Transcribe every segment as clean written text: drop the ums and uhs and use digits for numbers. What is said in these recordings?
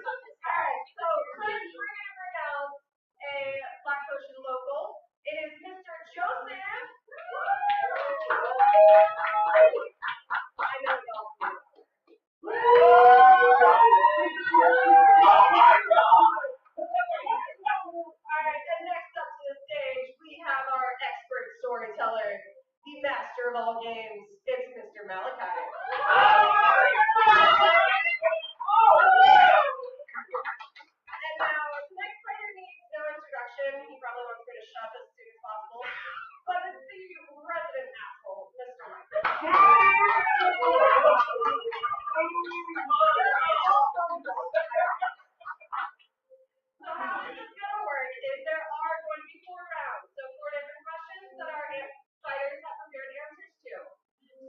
Alright, so first we're gonna bring out a Black Ocean local. It is Mr. Joseph. I know y'all do. Alright, and next up to the stage, we have our expert storyteller, the master of all games. It's Mr. Malachi. And now, the next player needs no introduction. He probably wants me to shut as soon as possible. But it's the resident asshole, Mr. So how this is going to work is there are going to be 4 rounds. So 4 different questions that our fighters have prepared answers to.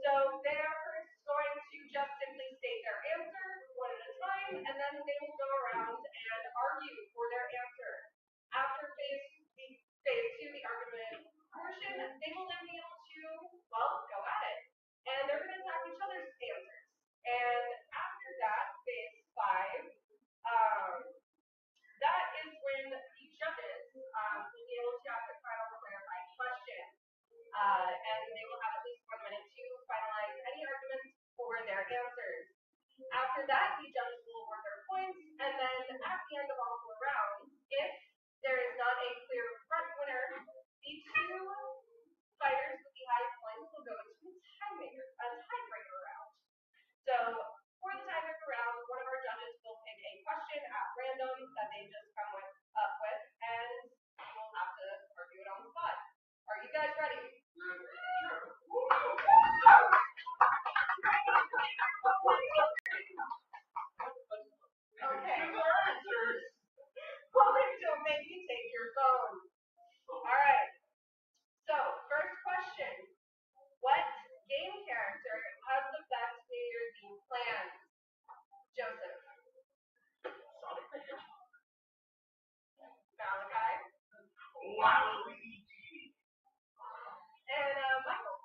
So they are first going to just simply state their answer one at a time, and then they will go around and argue for their answer. After phase 2, the argument portion, they will then be able to, well, go at it. And they're going to attack each other's answers. And after that, phase 5, that is when the judges will be able to ask a final clarifying question. And they will have at least 1 minute to finalize any arguments for their answers. After that, the judges will award their points, and then at the end of all 4 rounds, if there is not a clear front winner, the 2 fighters with the highest points will go into a tiebreaker round. So for the tiebreaker round, one of our judges will pick a question at random that they just come up with, and we'll have to argue it on the spot. Are you guys ready? Okay. Well, then don't make you take your phone. All right. So, first question. What game character has the best New Year's Eve plans? Joseph. Malachi. And Michael.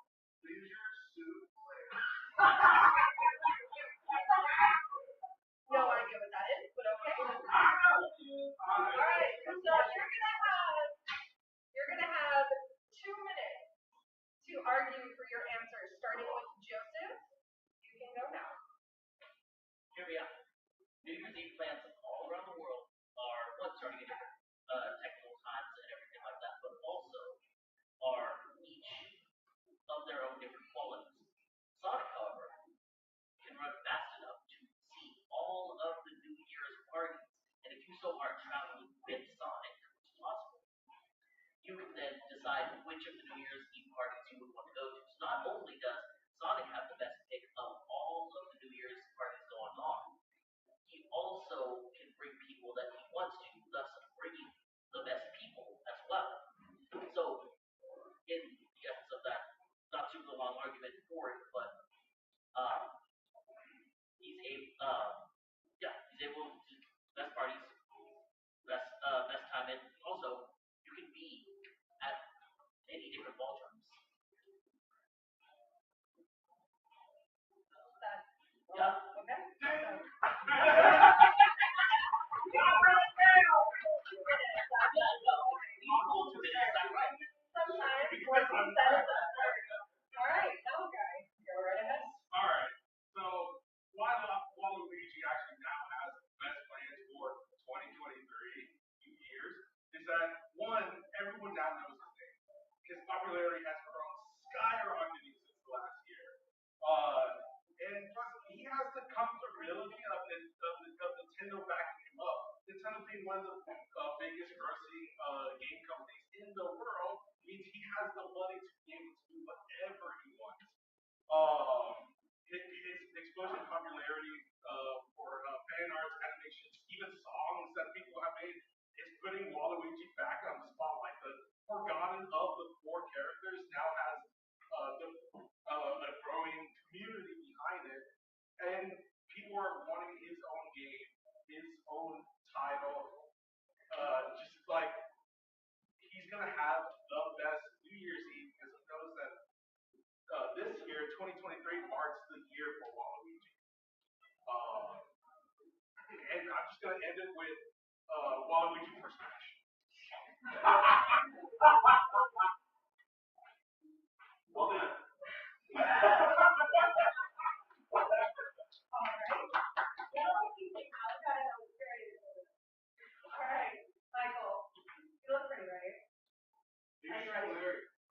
No idea what that is, but okay. Alright, so you're gonna have 2 minutes to argue for your answers, starting with Joseph. You can go now. Here we are. New Year's Eve plans all around the world are starting at different technical times and everything like that, but also are each of their own different qualities. Sonic, however, can run fast enough to see all of the New Year's parties, and if you so are traveling with Sonic, which is possible, you can then decide which of the New Year's Eve parties you would want to go to. So not only does Sonic have the best pick of all of the New Year's parties going on, he also can bring people that he wants to, thus bringing the best people as well. So, in the essence of that, not super long argument for it, but he's able to best parties, best time, and also you can be at any different ball drums. Yeah. Okay. Alright, okay. Go right ahead. Alright, so Waluigi actually now has best plans for 2023 New Year's is that one, everyone now knows his name. His popularity has grown skyrocketing since last year. And plus, he has the comfortability of Nintendo backing him up. Nintendo being one of the biggest grossing game companies in the world means he has the money to be able to do whatever he wants. His explosion of popularity for fan arts, animations, even songs that people have made is putting Waluigi back on the spotlight. The forgotten of the 4 characters now has a growing community behind it, and people are wanting his own game, his own title. Just like he's gonna have the best New Year's Eve because he knows that this year, 2023, marks the year for Waluigi. And I'm just gonna end it with Waluigi for Smash. Well done. Alright, Michael. You look pretty, right? Are you ready?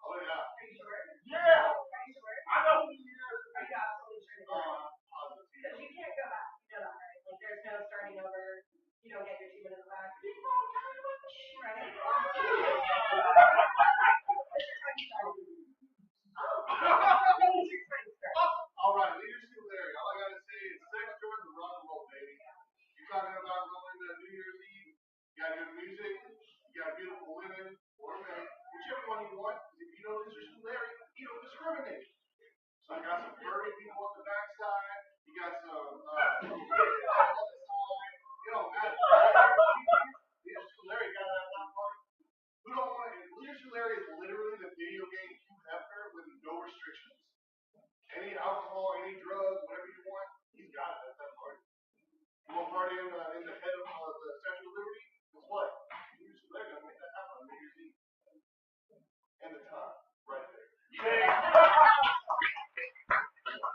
Oh yeah. Are you sure? Yeah. Are you sure? I know who Are you you absolutely sure? Because you can't go back. You know that, right? Like there's no starting over. You don't get your 2 minutes back. Right? All right, leadership Larry. All I gotta say is sex, drugs, and rock and roll, baby. You're talking about rolling New Year's Eve. You got good music. You got beautiful women or men, whichever one you want. If you know leadership Larry, you don't discriminate. So I got some furry people on the backside. You got some on the side. You know, leadership Larry got that one part. Who don't want it? Leadership Larry is literally the video game Hugh Hefner with no restrictions. Any alcohol, any drugs, whatever you want, he's got it. That's that party. You want party in the head of the Statue of Liberty? Guess what? Leadership Larry gonna make that happen on New Year's Eve. And the time, right there. Yeah.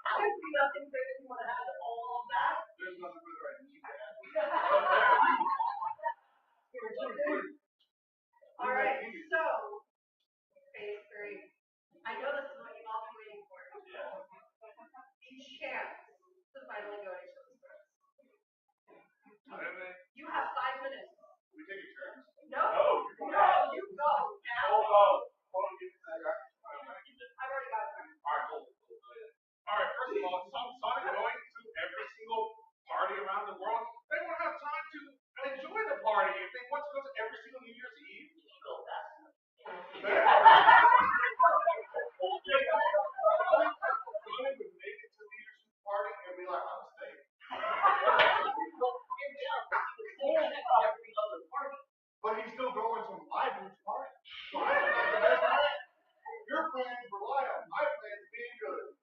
I see nothing good if you want to add all of that. There's nothing further I need to add. All right, so phase 3. I know this is what you've all been waiting for. Yeah. Each chance to finally go to each other's throats. Okay. You have 5 minutes. We take a turn? No. No, you go. Hold on. I've already got it. Alright, cool. Alright, first of all, Sonic going to every single party around the world, they won't have time to enjoy the party. If they want to go to every single New Year's Eve, You go fast. Sonic would make it to the leadership party and be like, I'm staying. Every other party. But he's still going to my group's party. So I think that's the best plan. Your plans rely on my plans being good.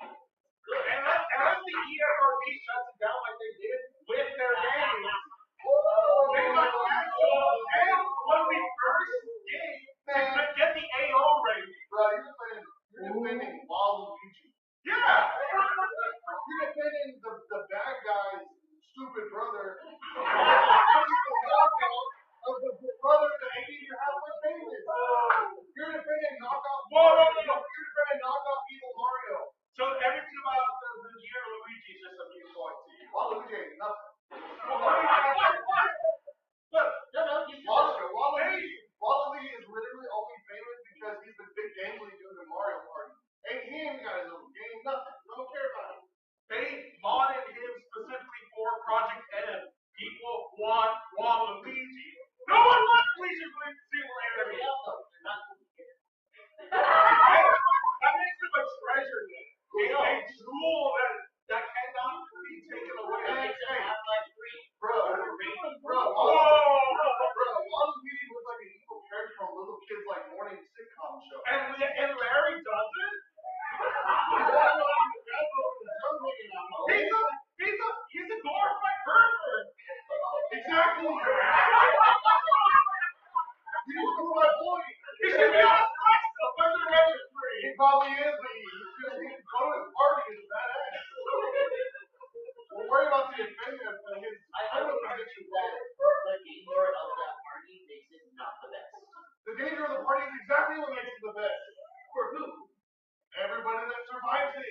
And that's the ESRB shuts it down like they did with their games. They got actual, and when we first game, to get the AO rating. Bro, you're defending Waluigi. Yeah! You're defending the bad guy's stupid brother. Of the brother that ain't even halfway famous. You're defending knockoff. Whoa. You're defending knockoff evil Mario. So everything about the year Luigi is just a mute point to you. Waluigi ain't nothing. Look, Waluigi is literally only famous because he's the big gangly dude in Mario Party. And he ain't got his own game, nothing. I don't care about him. They modded him specifically for Project M. People want Waluigi. No one wants Leisure Simulator. Every other, they're not going to get it. That makes him a treasure then. A jewel that cannot be taken away. Makes it Half-Life 3. Bro, Waluigi looks like an evil character from Little Kids Like Morning sitcom show. And Larry does it? He's a glorified pervert. Exactly. He just proved my point. He should be on a resurrection free. He probably is, but he can go to his party and is badass. We'll worry about the offended of his. I will predict you that the danger of that party makes it not the best. The danger of the party is exactly what makes it the best. For who? Everybody that survives it.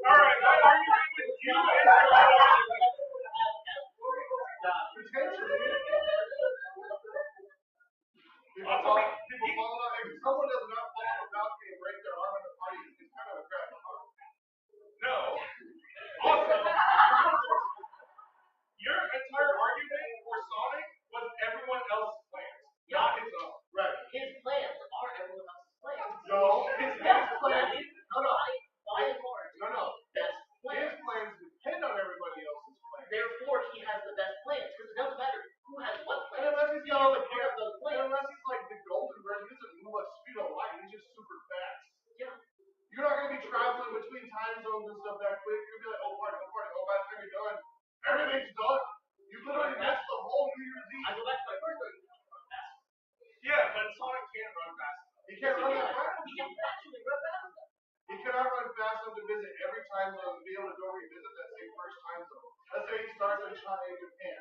Alright, my argument with you is potentially. People fall out. If someone does not fall off a balcony and break their arm in a party, it's kind of a crap. No. Also, your entire argument for Sonic was everyone else's plans, not his own. Right. run fast enough. He can't run that fast. He can actually run fast enough. He cannot run fast enough to visit every time zone and be able to go revisit that same first time zone. Let's say he starts in Japan,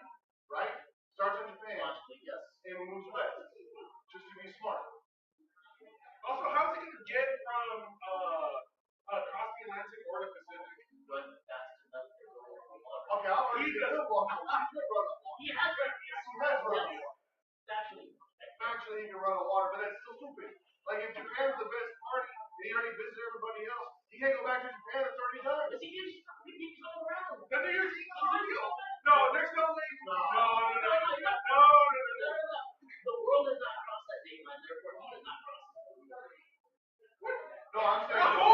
right? Starts in Japan. Logically, yes. And moves west. Just to be smart. Also, how's he gonna get from across the Atlantic or the Pacific? Run fast enough to go over the water. Okay, I'll argue he could walk. He could run on water. He has run. He has run on Yes. water. Actually. Actually, he can run on water, but that's still stupid. Like, if Japan's the best party, and he already visited everybody else, he can't go back to Japan, it's already done. But he keeps going around. The New Year's Eve is already over. No, there's no way. No. The world is not crossed that date line, therefore he is not crossed. No, I'm saying. No.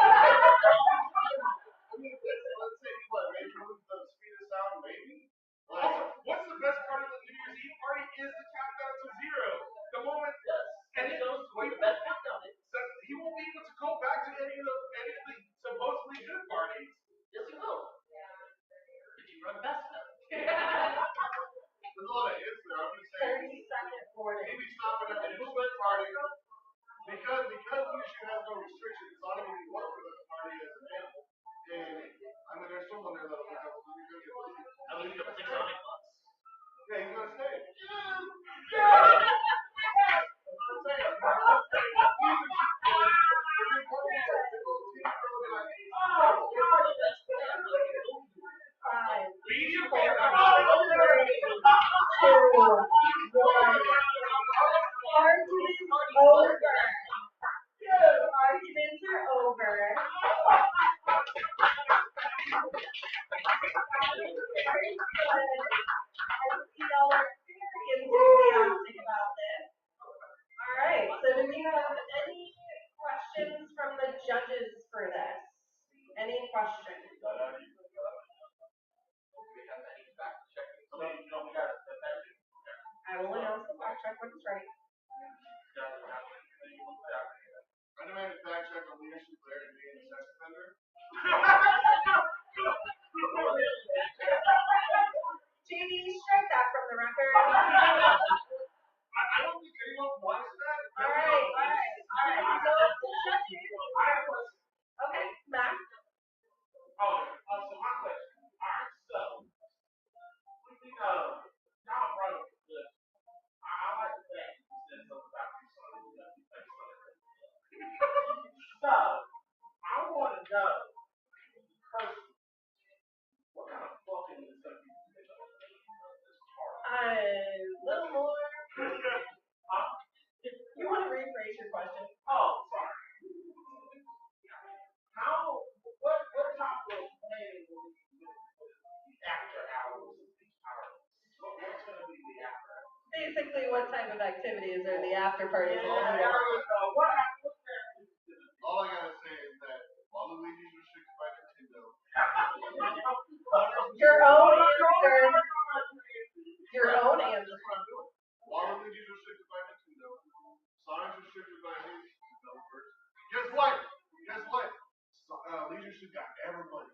I mean, let's say he maybe moves the speed of sound, maybe. Like, Also, what's the best part of the New Year's Eve party is the countdown to 0. The moment, Yes. And he knows where the best countdown is. so he won't be able to go back to any of the supposedly good parties. Yes, he will. If you run fast enough. there's a lot of ifs there. I'm just saying. 30-second warning. Maybe stopping at the movement party. Because Lucian has no restrictions, it's not even going to work with the party as an animal. And, I mean, there's someone there that'll look up and be good. I mean, he's got 6 Sonic bucks. Yeah, he's going to stay. Arguments are over. Y'all are very enthusiastic about this. All right, so do we have any questions from the judges for this? Any questions? I will announce the fact check when it's ready. I demand a fact check on leadership player and being a sex offender. JD, strike that from the record. I don't think anyone wants that. All right. So the judges. Okay, Max. So my question. Alright, so Tom brought up the I like the fact that you said something about your son. So I want to know personally, what kind of fucking is going to be this part? A little more. You want to rephrase your question? Oh, sorry. What type of planning will be after hours of these parties? What's going to be the after hours? Basically, what type of activities are the after parties? What happens? All I gotta say is that Waluigi's restricted by Nintendo. Your own answer. Your own answer. That's what I'm doing. Waluigi's restricted by Nintendo. Sonic's restricted by his developers. Guess what? Leadership got everybody.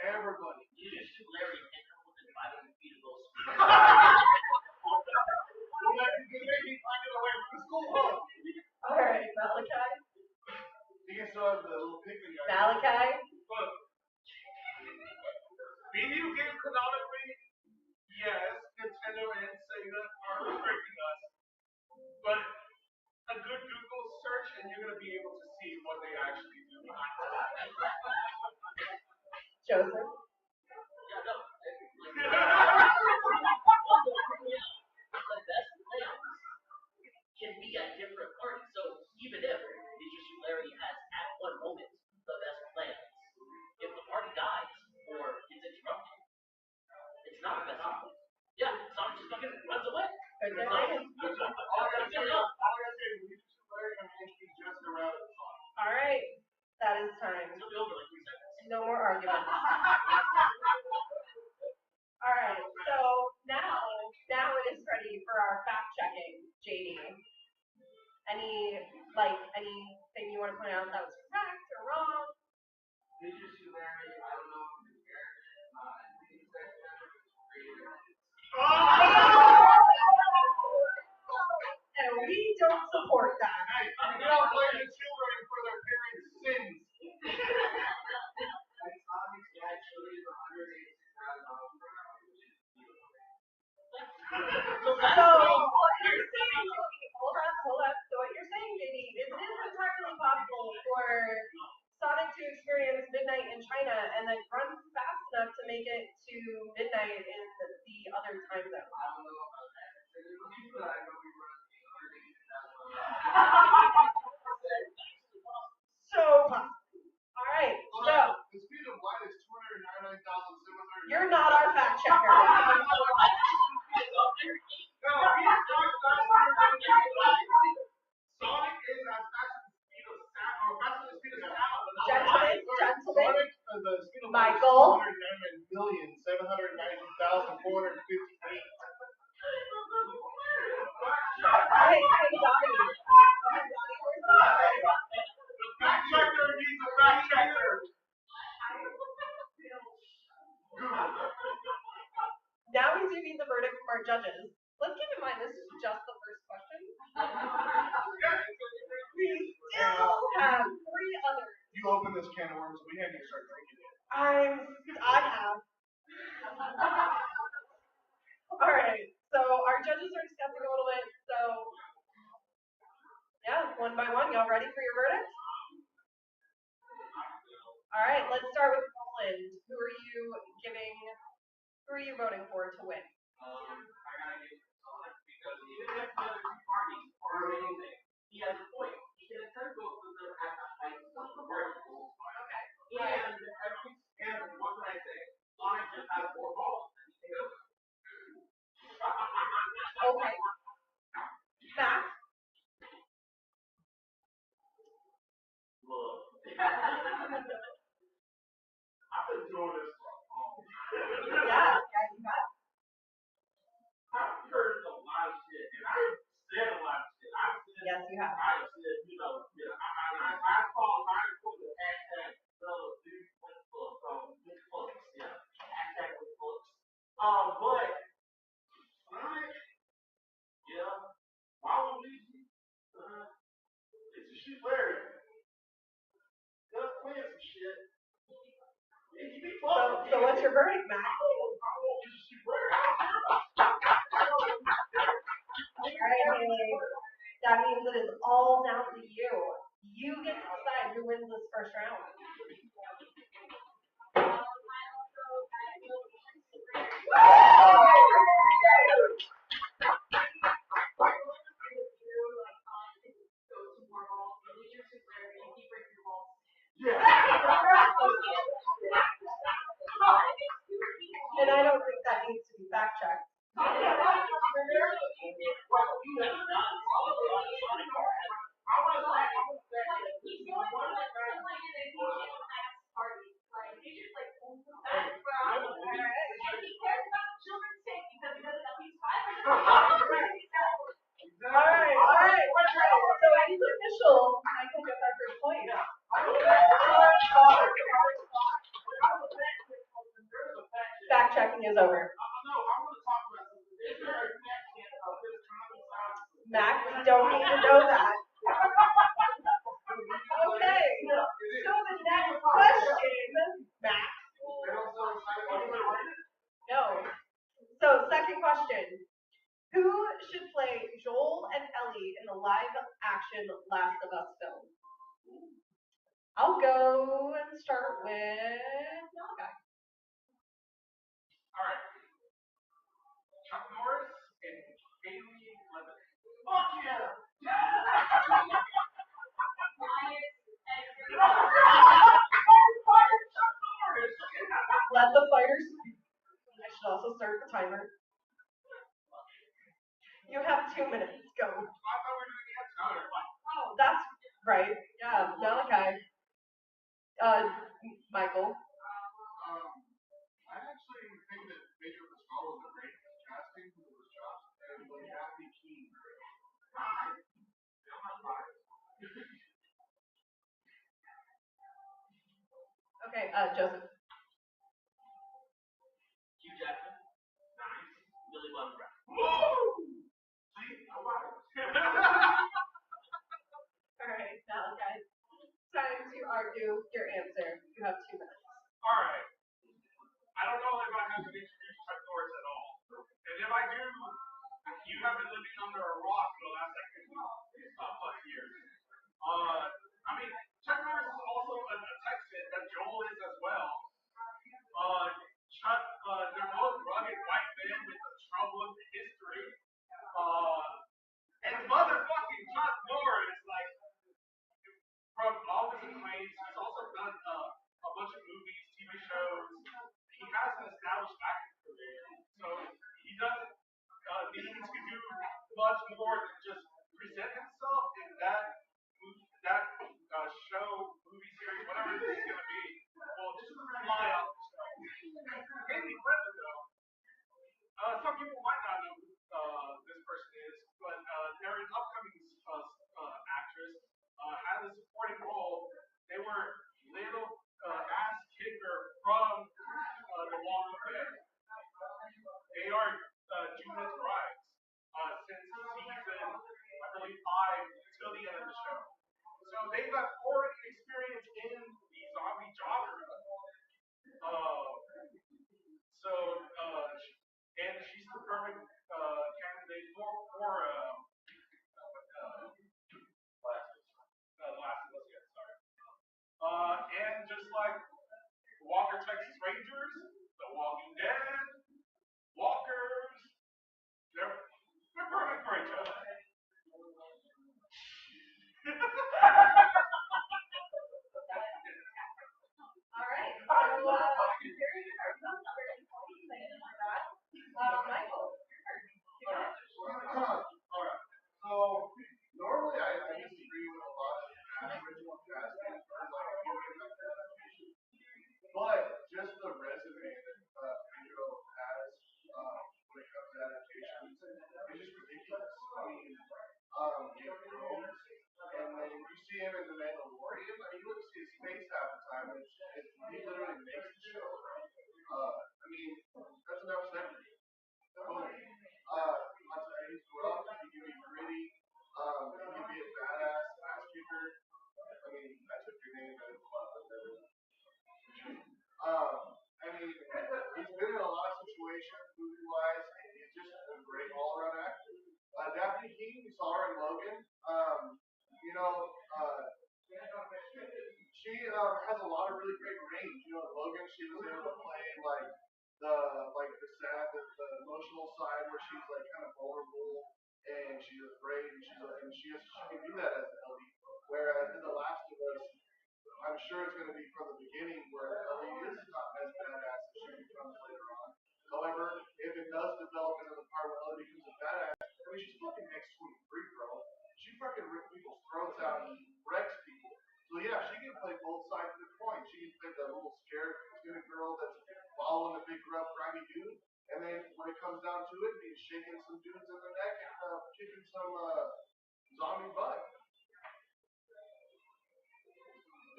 Everybody. You just shoot Larry and hit him within 500 feet of those. Well, that's because they keep finding away from the school. All right, Malachi. You can still have the little pigman guy. Malachi. Look, video game canonically, yes, Nintendo and Sega are restricting us. But a good Google search and you're going to be able to see what they actually do behind that. Joseph. Yeah, no. The best plans can be at different parties. So even if Leisure Larry has at one moment the best plans, if the party dies or is interrupted, it's not the best plan. Yeah, Sonic just fucking runs away. Okay. All I gotta say is Leadership Larry and he's just around the song. All right, that is time. It'll be over like 3 seconds. No more arguments. All right, so now it is ready for our fact checking, JD. Anything you want to point out that was correct or wrong? Leadership Larry, I don't know if it's And we don't support that. it in the other time zone. So all right, so the speed of light is 299,700. you're not our fact checker. Sonic is as fast as the speed of sound, or faster than the speed of sound. Gentlemen, Sonic, the speed of light is Michael. 299,799,458. Hey, Donnie. The fact checker needs a fact checker. Now we do need the verdict from our judges. Let's keep in mind this is just the first question. We still have 3 others. You open this can of worms, we haven't even started drinking it. I have. All right. So our judges are discussing a little bit. So yeah, one by one. Y'all ready for your verdict? All right. Let's start with Roland. Who are you voting for to win? I gotta give it to Sonic because even if the other 2 parties are anything, he has a point. He can attempt both of them at the height of the variables. Okay. And what can I say? Sonic just has 4 balls. Okay. Matt? Look. I've been doing this for a long time. Yeah, you have. I've heard a lot of shit, and I've said a lot of shit. Yes, you have. I have said, I thought I put the hashtag dude with books, yeah. Hashtag with books. But Sonic, yeah, Waluigi, it's a shit Larry. Just playing some shit. Yeah, you be fun. So what's your verdict, Matt? It's a shit Larry. All right, Haley. That means it is all down to you. You get to decide who wins this first round. And I don't think that needs to be fact checked. All right. So it is official. Michael gets our first point. Fact checking is over. Mac, we don't need to know that. Okay. So the next question, Mac. No. So second question. Who should play Joel and Ellie in the live action Last of Us film? I'll go and start with Malachi. All right. Chuck Norris and Haley Levin. Fuck yeah! Let the fighters speak. I should also start the timer. You have 2 minutes. Go. I thought we were doing the answer. Oh, that's right. Yeah, Malachi. Michael. I actually think that Pedro Pascal was a great casting for this job, and like Happy Keen. Okay, Joseph. Hugh Jackman. Nice. Billy Bob Brown. Woo! See, I got it. All right, Malachi. Time to argue your answer. You have 2 minutes. All right. I don't know if I have to introduce Chuck Norris at all. And if I do, you have been living under a rock for the last like 50+ years. I mean, Chuck Norris is also a Texan that Joel is as well. Chuck, they're both rugged fucking white man with a troubled history. And motherfucking Chuck Norris, like, from all his acclaims, he's also done a bunch of movies, TV shows. He has an established acting career, so he doesn't need to do much more than just present himself in that show, movie series, whatever this is gonna be. Well, just rely on the show. Maybe Clinton though. Some people might not know who this person is, but they're an upcoming actress. Had a supporting role. They were little ass kicker from The Walking Dead. They are Judith Brides since season, I believe, 5 till the end of the show. So they've got already experience in the zombie genre. And she's the perfect candidate for The Last of Us, yeah, sorry. And just like Walker Texas Rangers, The Walking Dead, Walkers, they're perfect for each other. All right. So, very good. That's very important. Thank you for that. Michael, your turn. All right. So normally I disagree with a lot of the original casting, but just the resume that Pedro has when it comes to adaptations is just ridiculous. I mean, Game of Thrones, and then you see him in The Mandalorian. I mean, you don't see his face half the time. He literally makes the show. I mean, that's enough said. Boom. He's rough. He can be gritty. He can be a badass ass kicker. I mean, I took your name and I mean, he's been in a lot of situations movie-wise, and he's just a great all-around actor. Daphne King, we saw her in Logan. You know, she has a lot of really great range. You know, in Logan, she was able to play the sad, the emotional side where she's like kind of vulnerable and she's afraid and she can do that as Ellie. Whereas in The Last of Us, I'm sure it's going to be from the beginning where Ellie is not as badass as she becomes later on. However, if it does develop into the part where Ellie becomes a badass, I mean, she's fucking X-23, bro. She fucking rips people's throats out and wrecks people. So yeah, she can play both sides of the coin. She can play the little scared, timid girl that's following the big, rough, grimy dude. And then when it comes down to it, he's shaking some dudes in the neck and kicking some zombie butt.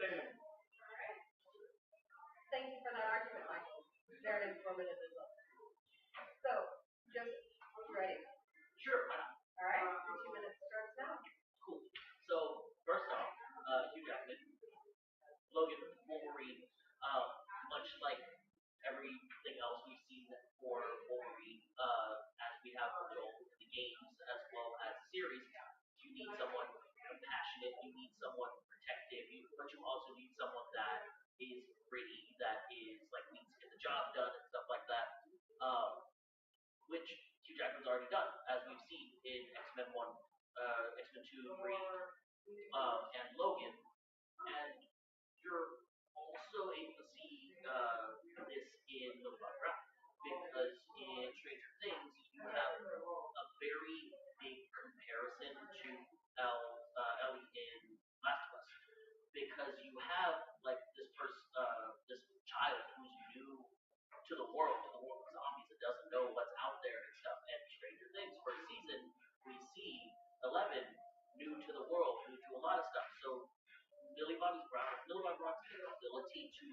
Damn. Thank you for that argument, Michael. Very informative as well. So, Joseph, you ready? Sure, why not? All right, your 2 minutes starts now. Cool. So, first off, Hugh Jackman, Logan, Wolverine, much like everything else we've seen for Wolverine, as we have for Joel in the games as well as the series, you need someone compassionate, you need someone protective, but you also need someone that is gritty, that is like needs to get the job done and stuff like that. Which Hugh Jackman's already done, as we've seen in X-Men 1, X-Men 2, 3, and Logan. And you're also able to see this in the background, because in Stranger Things, you have a very big comparison to Ellie in Last of Us, because you have like this this child who's new to the world of zombies, that doesn't know what's out there and stuff. And Stranger Things, first season, we see 11 new to the world, new to a lot of stuff. So Millie Bobby Brown's ability to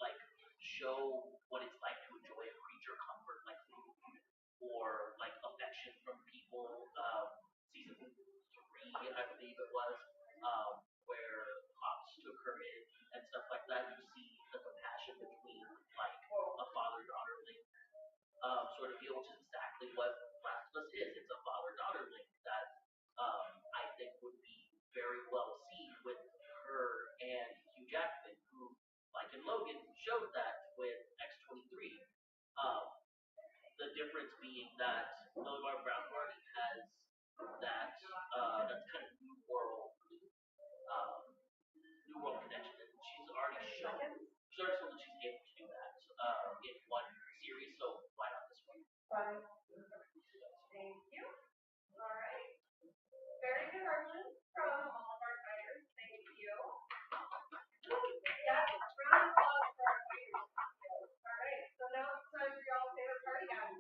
like show what it's like to enjoy a creature comfort like food or like affection from people. Season 3, I believe it was, where Pops took her in and stuff like that. You see the compassion between like a father-daughter link sort of deal, which is exactly what Last of Us is. It's a father-daughter link that I think would be very well seen with her and Hugh Jackman, who, like in Logan, showed that with X-23. The difference being that Millie Bobby Brown already has that that's kind of new world connection, and she's already shown that she's able to do that in one series. So why not this one? Fine. Thank you. All right. Very good argument from all of our fighters. Thank you. Yes, round of applause for our fighters. All right. So now it's time for y'all's favorite part again.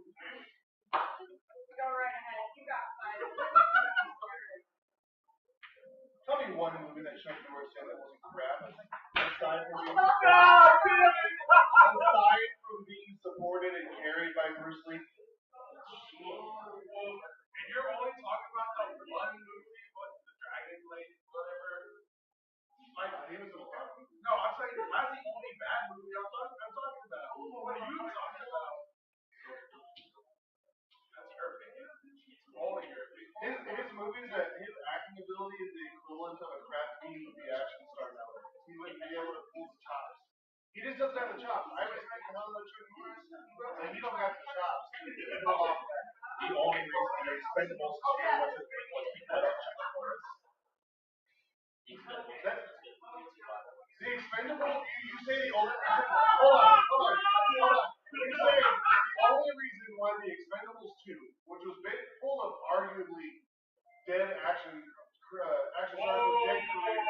Go right ahead. You got 5 minutes. Tell me one movie that Chuck Norris said that wasn't crap. Aside from being supported and carried by Bruce Lee. And you're only talking about that one movie, what's the Dragon Blade, whatever. Like, He was a bad movie. no, I'm saying that's the only bad movie I'm talking about. What are you talking about? That's your opinion. It's only your opinion. His movies, that his acting ability is the equivalent of a crap team with the action star nowadays. He wouldn't be able to pull the chops. He just doesn't have the chops. I respect the hell out of Chuck Norris, but he don't have the chops to pull off that. The only reason the Expendables 2 was as big was because of Chuck Norris. The Expendables, you say the only reason. Hold on. You say the only reason why the Expendables 2, which was full of arguably dead action stars with dead careers,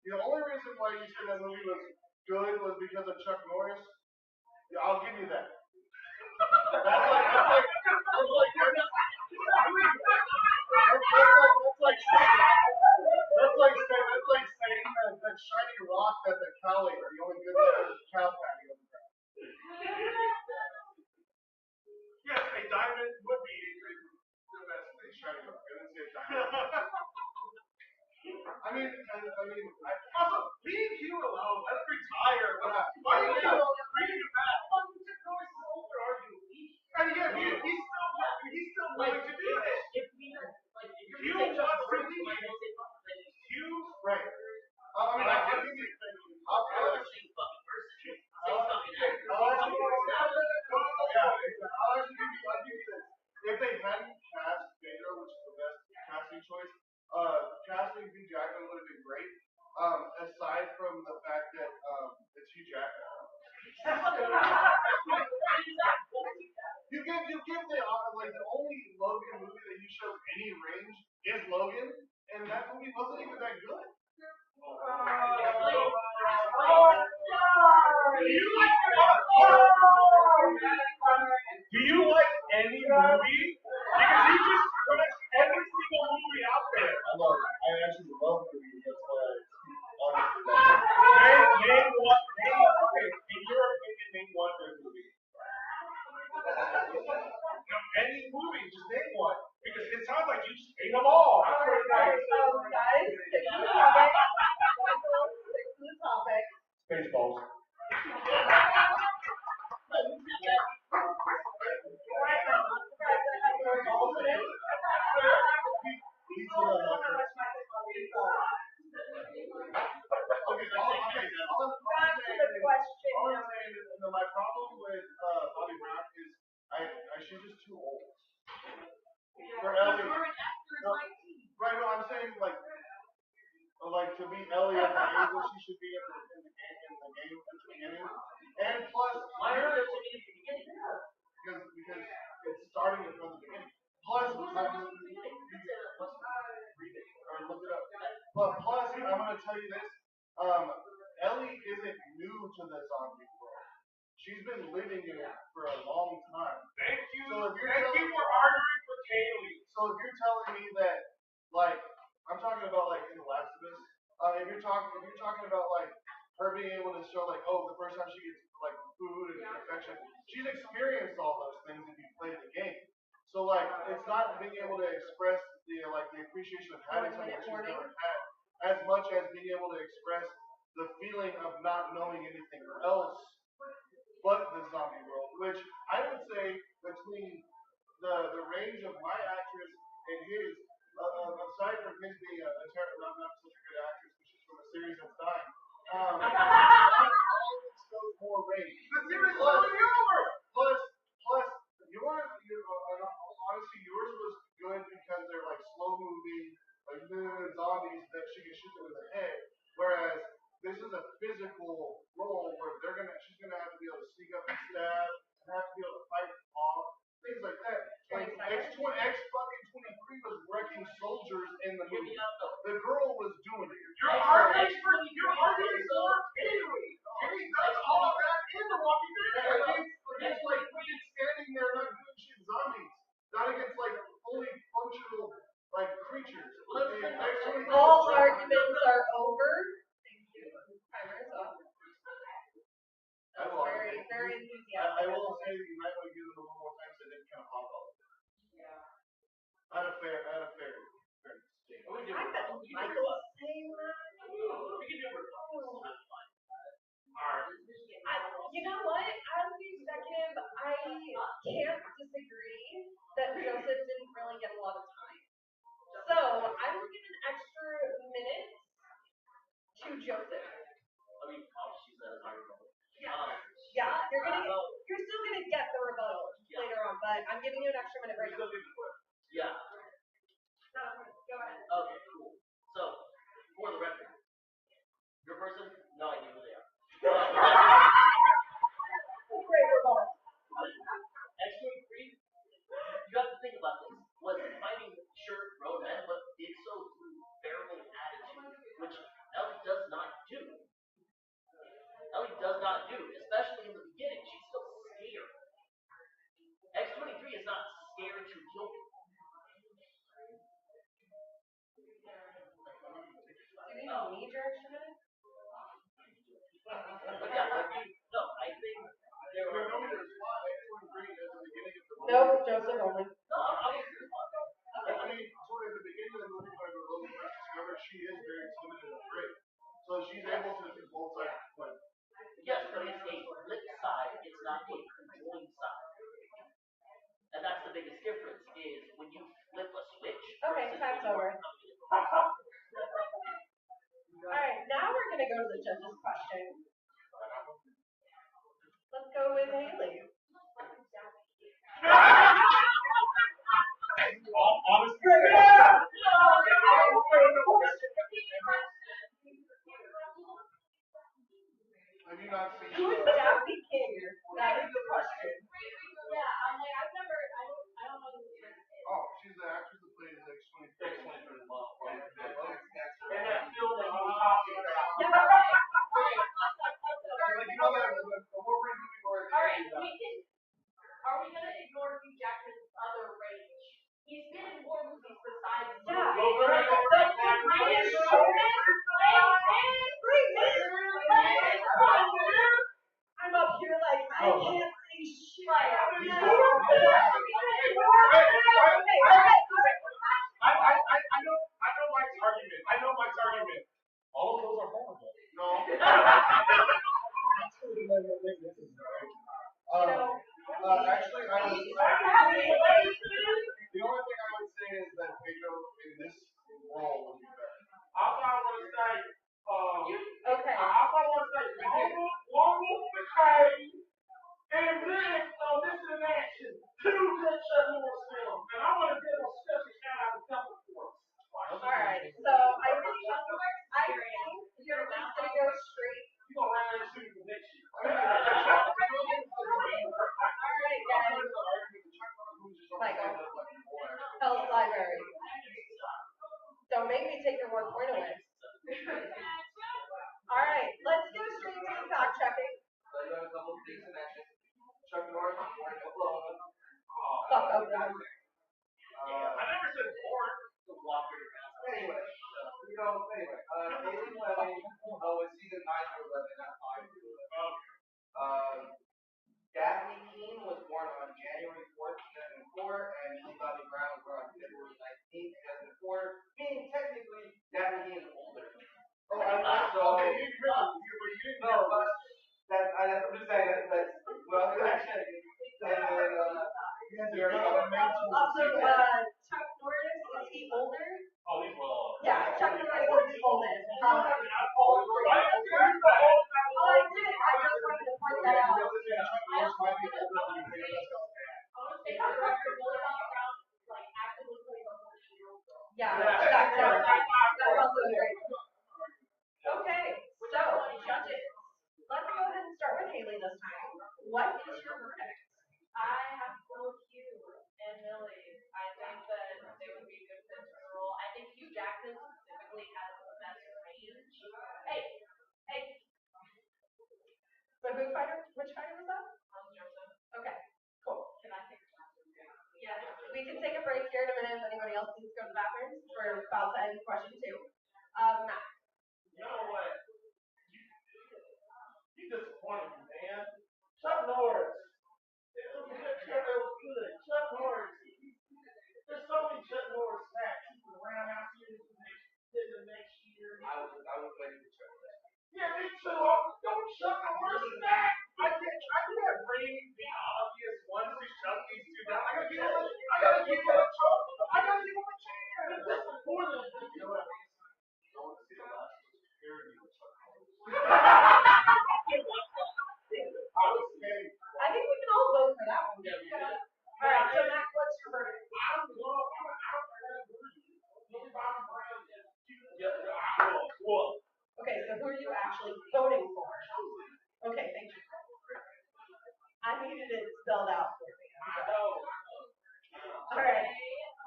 the only reason why you said that movie was good was because of Chuck Norris. Yeah, I'll give you that. That's like saying that shiny rock that the cow ate, the only good thing is the cow patty on the ground. Yes, a diamond would be the best thing. Shiny rock. I didn't say a diamond. Also, leave Hugh alone. Let him retire. Why are you bringing him back? Chuck Norris is older, arguably. And yeah, he's still willing to do this. Hugh wants to leave. Hugh, Right. I'll give you. I'll actually give you this. If they hadn't cast Vader, which is the best casting choice, casting Hugh Jackman would have been great. Aside from the fact that it's Hugh Jackman. You give the only Logan movie that he shows any range is Logan, and that movie wasn't even that good. Do you like any movie? Because he just crushed every single movie out there. I actually love movies. That's why I speak honestly. Name one. Okay, in your opinion, name one good movie. Any movie, just name one. Because it sounds like you just hate them all. All right, guys, stick to the topic. Stick to the topic. Spaceballs. Right now, I'm surprised that has more balls in it. How much my is Back to the question. My problem with Bobby Brown is she's just too old. For Ellie. Right, no, I'm saying like to be Ellie at the age that she should be in the game at the beginning. And plus, Why are there so many at the beginning? because it's starting from the beginning. Plus, look it up. But plus, I'm gonna tell you this. Ellie isn't new to the zombie world. She's been living in it for a long time. Thank you. So if you're Thank you for arguing for Kaylee. So if you're telling me that, like, I'm talking about like in The Last of Us. If you're talking about like her being able to show like, oh, the first time she gets like food and affection, she's experienced all those things if you played the game. So like, it's not being able to express the appreciation of having something that she's never had, as much as being able to express the feeling of not knowing anything else but the zombie world, which I would say between the range of my actress and his, aside from his being a terrible, not such a good actress, but she's from a series that's dying, shows more range. The series is already over. Plus, girl was doing it. You're arguing for Haley. Haley does all of that in The Walking Dead. It's like freaking standing there not doing shit zombies. Not against like fully functional like creatures. All arguments are over. Thank you. Timer's up. That's very, very enthusiastic. I will say that you might want to give it a little more time so it didn't kind of pop up. Yeah. I had a fair state. I bet Michael's saying that. You know what? As the executive, I can't disagree that Joseph didn't really get a lot of time. So I will give an extra minute to Joseph. Yeah, you're still gonna get the rebuttal later on, but I'm giving you an extra minute right now. Yeah. Go ahead. Okay, cool. So, for the record, your person, no idea who they are. Great rebuttal. X-23, you have to think about this. Was fighting sure grown men, but did so through bearable attitude, which Ellie does not do. Ellie does not do, especially in the beginning. She's still scared. X-23 is not scared to kill people. Do you need your extra minute? But yeah, I think there were No, Joseph only. No, I was I mean, sort of at the beginning of the movie, when Rosie first discovered, she is very timid and afraid. So she's able to do both sides of the coin. yes, but it's a flip side, it's not a controlling side. And that's the biggest difference is when you flip a switch. Okay, time's over. Alright, now we're gonna go to the judge's question. Let's go with Haley. Honestly, Have you not seen? Who is Daphne King? That is the question. Yeah, I'm like, I don't know who this is. Oh, she's the actress that played X-23. and that film that you were talking about. Yeah, but right. Like, you know that the Wolverine movie where Alright, are we gonna ignore Hugh Jackman's other range? He's been in more movies besides Yeah. I'm up here like, I can't see shit. I know Mike's argument. All of those are horrible. No. Actually, the only thing I would say is that Pedro in this role would be better. Also, I want to say, Okay. Longo became admitted this in action. Two good Chuck Norris films. And I want to give a special shout out to Temple Force. Alright, so I think you're just gonna go straight. You're going to run out of shooting for next year. Alright, guys. Michael. Hell's Library. Don't make me take your 1 point away. Alright, let's go straight to the fact checking. I got a couple of things in action. Chuck Norris, Oklahoma. Fuck Oklahoma. I never said born. Anyway, Haley Fleming was season 9 through 11, not 5 through 11. Daphne Keene was born on January 4th, 2004, and Bobby Brown was born on February 19th, 2004, meaning technically Daphne Keene is older. Oh, I'm just saying that's well, actually, and then Also, Chuck Norris, is he older? Oh, he's well. Yeah, Chuck Norris is the oldest. I did. I just wanted to point that out. Yeah, that's also great. Okay, so judges, let's go ahead and start with Haley this time. What is your verdict? I have to go with you and Millie. I think that we can take a break here in a minute if anybody else needs to go to the bathroom. We're about to end question 2. Matt. You know what? You disappointed me, man. Chuck Norris. It was good. Chuck Norris. There's so many Chuck Norris facts. He's been around out here the next year. I was waiting to check that. Yeah, me too. Don't Chuck Norris back. I can't bring the obvious ones to shut these two down. I gotta give him a chance. I gotta give him a chance. This is more than a you know what? I want to see the last parody with Chuck Norris. I was saying. I think we can all vote for that one. Yeah. All right, so Matt, what's your verdict? I'm cool. Okay, so who are you actually voting for? Okay, thank you. I needed it spelled out for me. All right,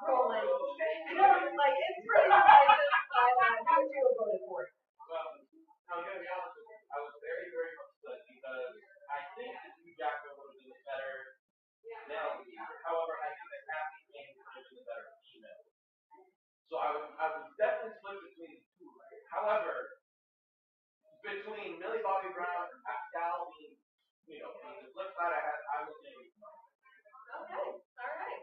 rolling. Like it's pretty decisive. Who would you have voted for? Well, I'm gonna be honest with you. I was very, very upset because I think that Hugh Jackman would have been the better male lead. However, I think that Kathy Kane would have been the better female. So I was definitely split between the two. Right? However, between Millie Bobby Brown and Pascal being, being the flip side, I was maybe. Okay, all right.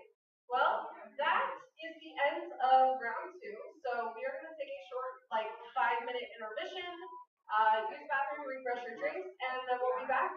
Well, that is the end of round 2. So we are going to take a short, 5-minute intermission. Use the bathroom, refresh your drinks, and then we'll be back.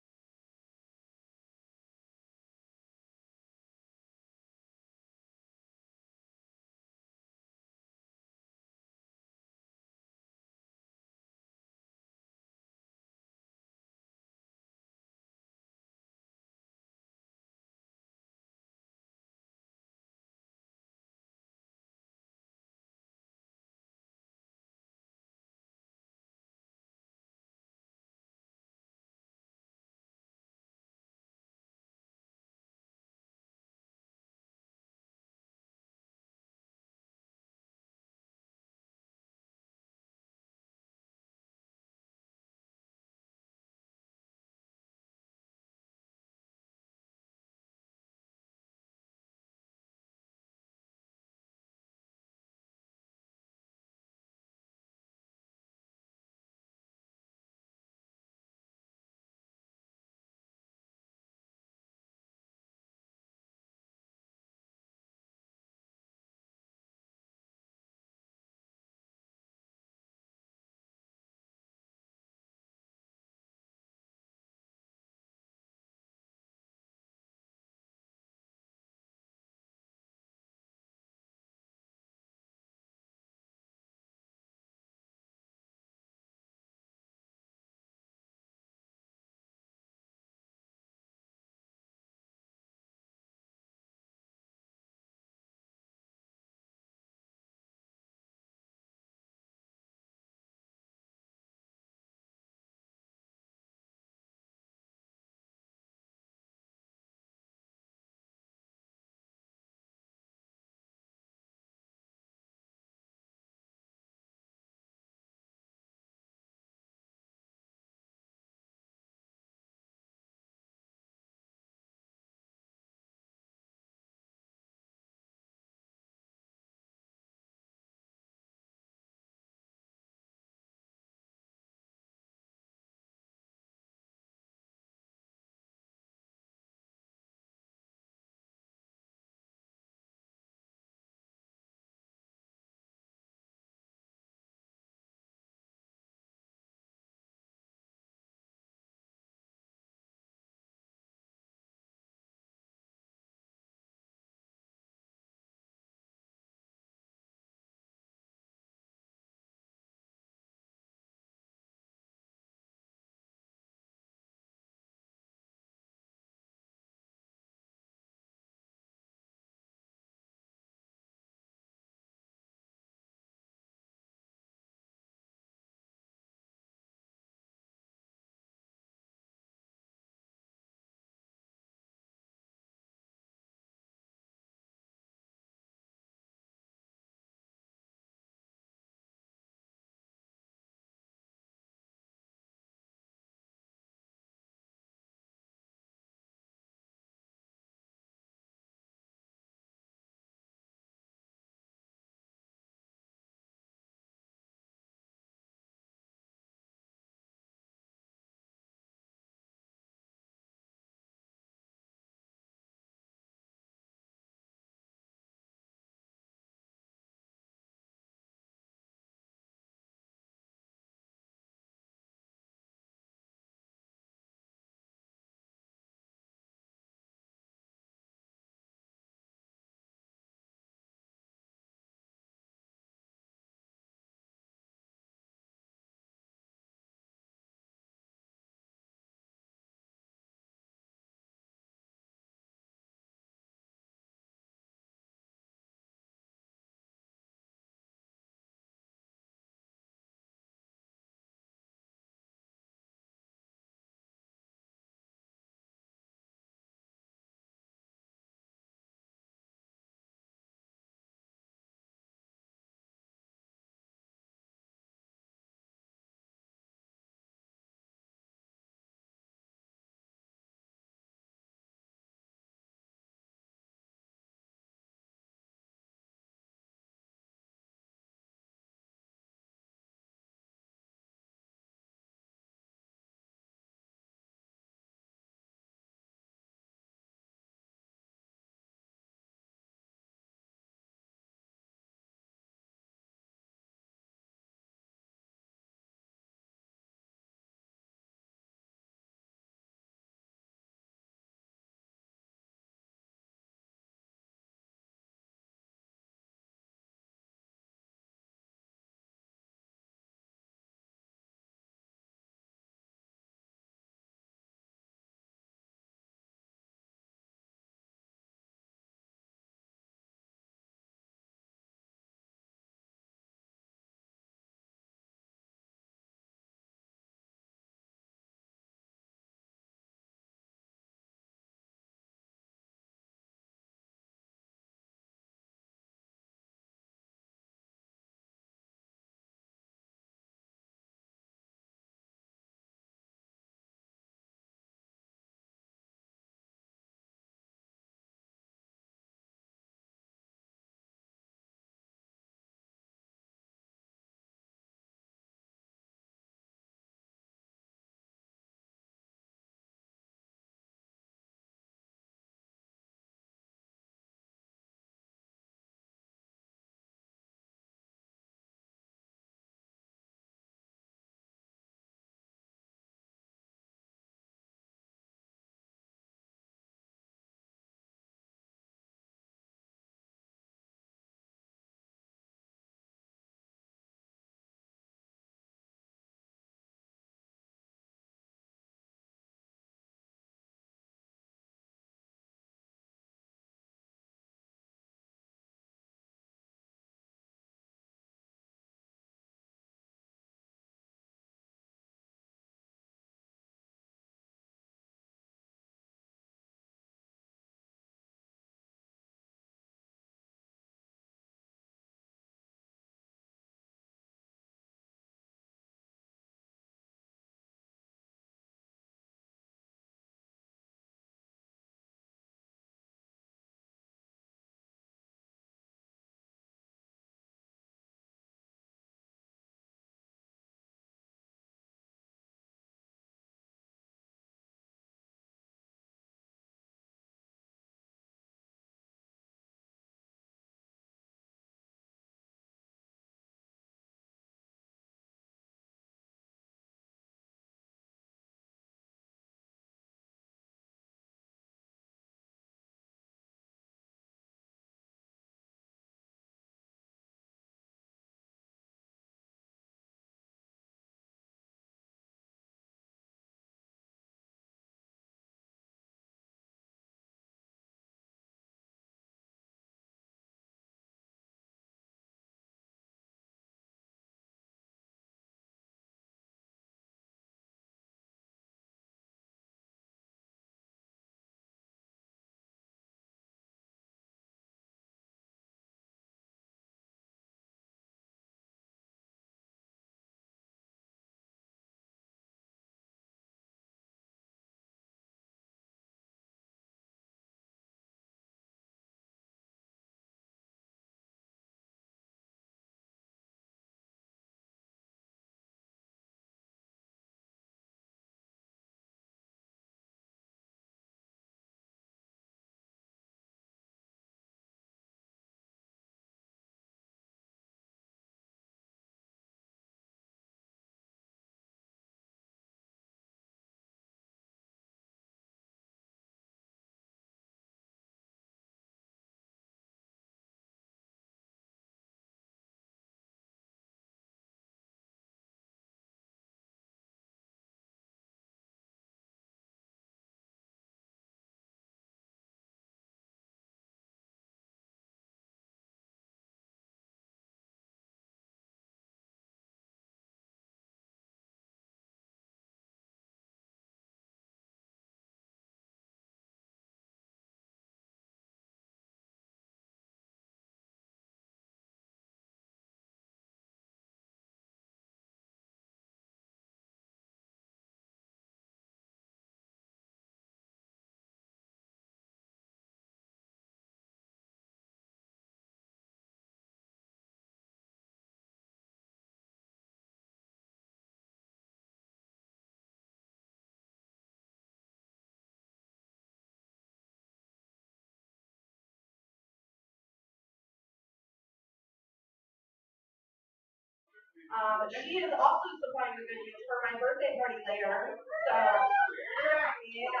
She is also supplying the goodies for my birthday party later. So, yeah.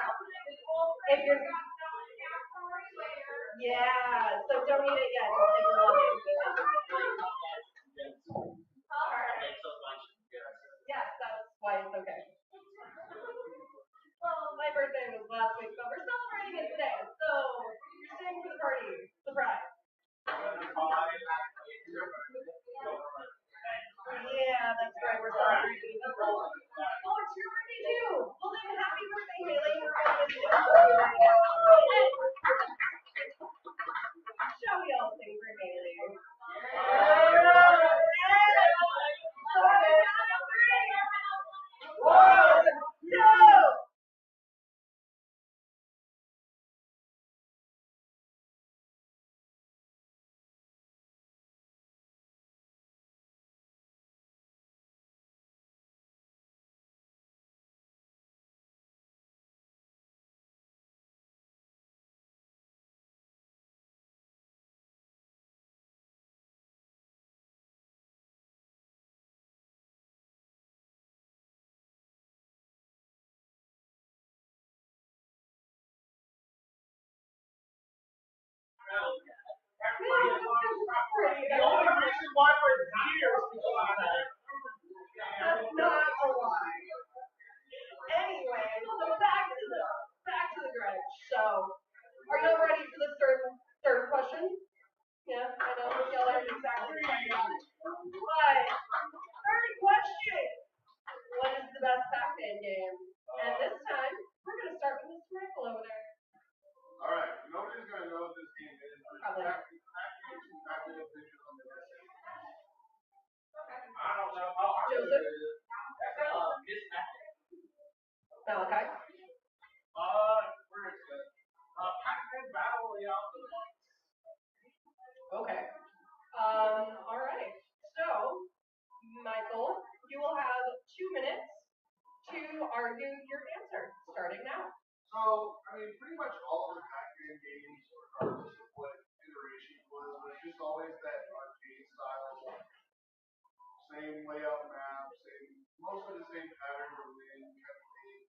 If you're, yeah. So don't eat it yet. Just take a walk. Yes, that's why it's okay. Well, my birthday was last week, but we're celebrating it today. So you're staying for the party. Surprise. Yeah, that's right. We're celebrating. Oh, it's your birthday too. Well then, happy birthday, Haley. We're going to sing for you right now. Shall we all sing for Haley? One, two. The only reason why we're here is because of that. That's not a lie. Anyway, so back to the grudge. So, are y'all ready for the third question? Yeah, I know y'all aren't exactly ready. But third question: what is the best Pac-Man game? And this time, we're gonna start with Mr. Michael over there. Alright, nobody's gonna know what this game is. Probably not. Pac-Man Adventures on the SNES. I don't know. Oh, I Joseph? Malachi? Where is it? Pac-Man Battle Royale Deluxe. Okay. All right. So, Michael, you will have 2 minutes to argue your answer, starting now. So, I mean, pretty much all of the Pac-Man games, regardless of what iteration it was just always that arcade style, same layout map, mostly the same pattern to win kind of thing.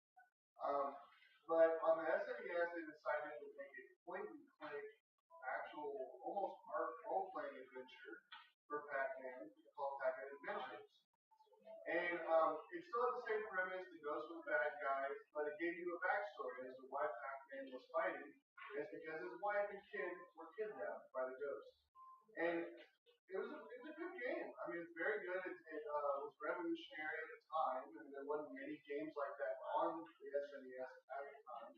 But on the SNES, they decided to make a point and click, actual, almost art role-playing adventure for Pac-Man called Pac-Man Adventures. And it still had the same premise, the ghost was bad guys, but it gave you a backstory as to why Pac-Man was fighting. It's because his wife and kids were kidnapped by the ghost. And it was a good game. I mean, it's very good. It was revolutionary at the time, and there wasn't many games like that on the SNES at the time.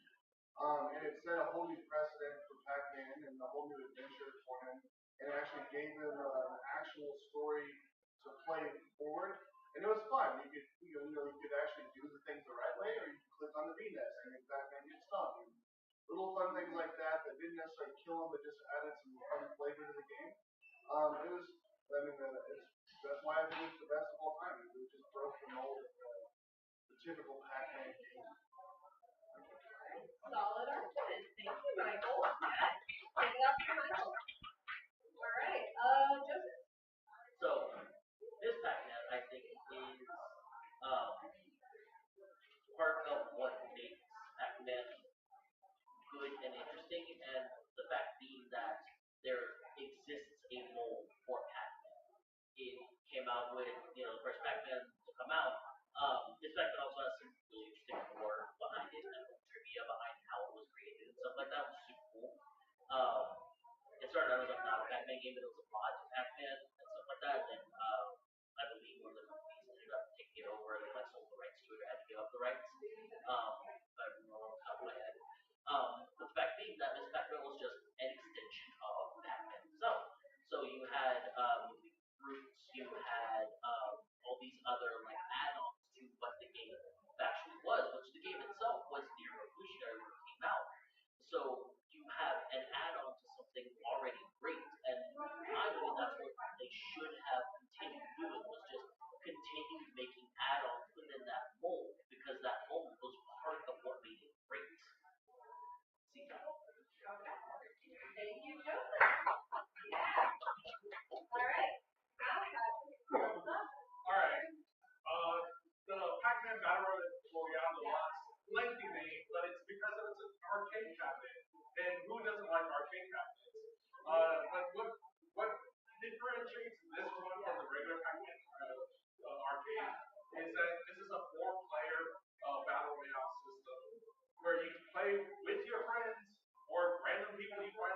And it set a whole new precedent for Pac-Man and a whole new adventure for him. And it actually gave him an actual story to play forward. And it was fun. You could actually do the things the right way, or you could click on the V-nest and make Pac-Man get stung. And little fun things like that didn't necessarily kill him, but just added some fun flavor to the game. That's why I think it's the best of all time. It just broke the mold of the typical Pac-Man game. Solid argument. Thank you, Michael. Give it up for Michael. All right. Joseph. So, this Pac-Man, I think, is part of what makes Pac-Man good and interesting, and the fact being that there exists a mold for Pac-Man. It came out with, the first Pac-Man to come out. This Pac-Man also has some really interesting lore behind it and trivia behind how it was created and stuff like that, which is super cool. It started out as not a Pac-Man game, but it was a mod to Pac-Man and stuff like that. And I believe one of the companies ended up taking it over and sold the rights to it or had to give up the rights. If I remember off the top of my head. But the fact being that this Pac-Man was just an extension of Pac-Man itself. So you had roots, you had all these other add-ons to what the game actually was, which the game itself was near revolutionary when it came out. So you have an add-on to something already great, and I believe that's what they should have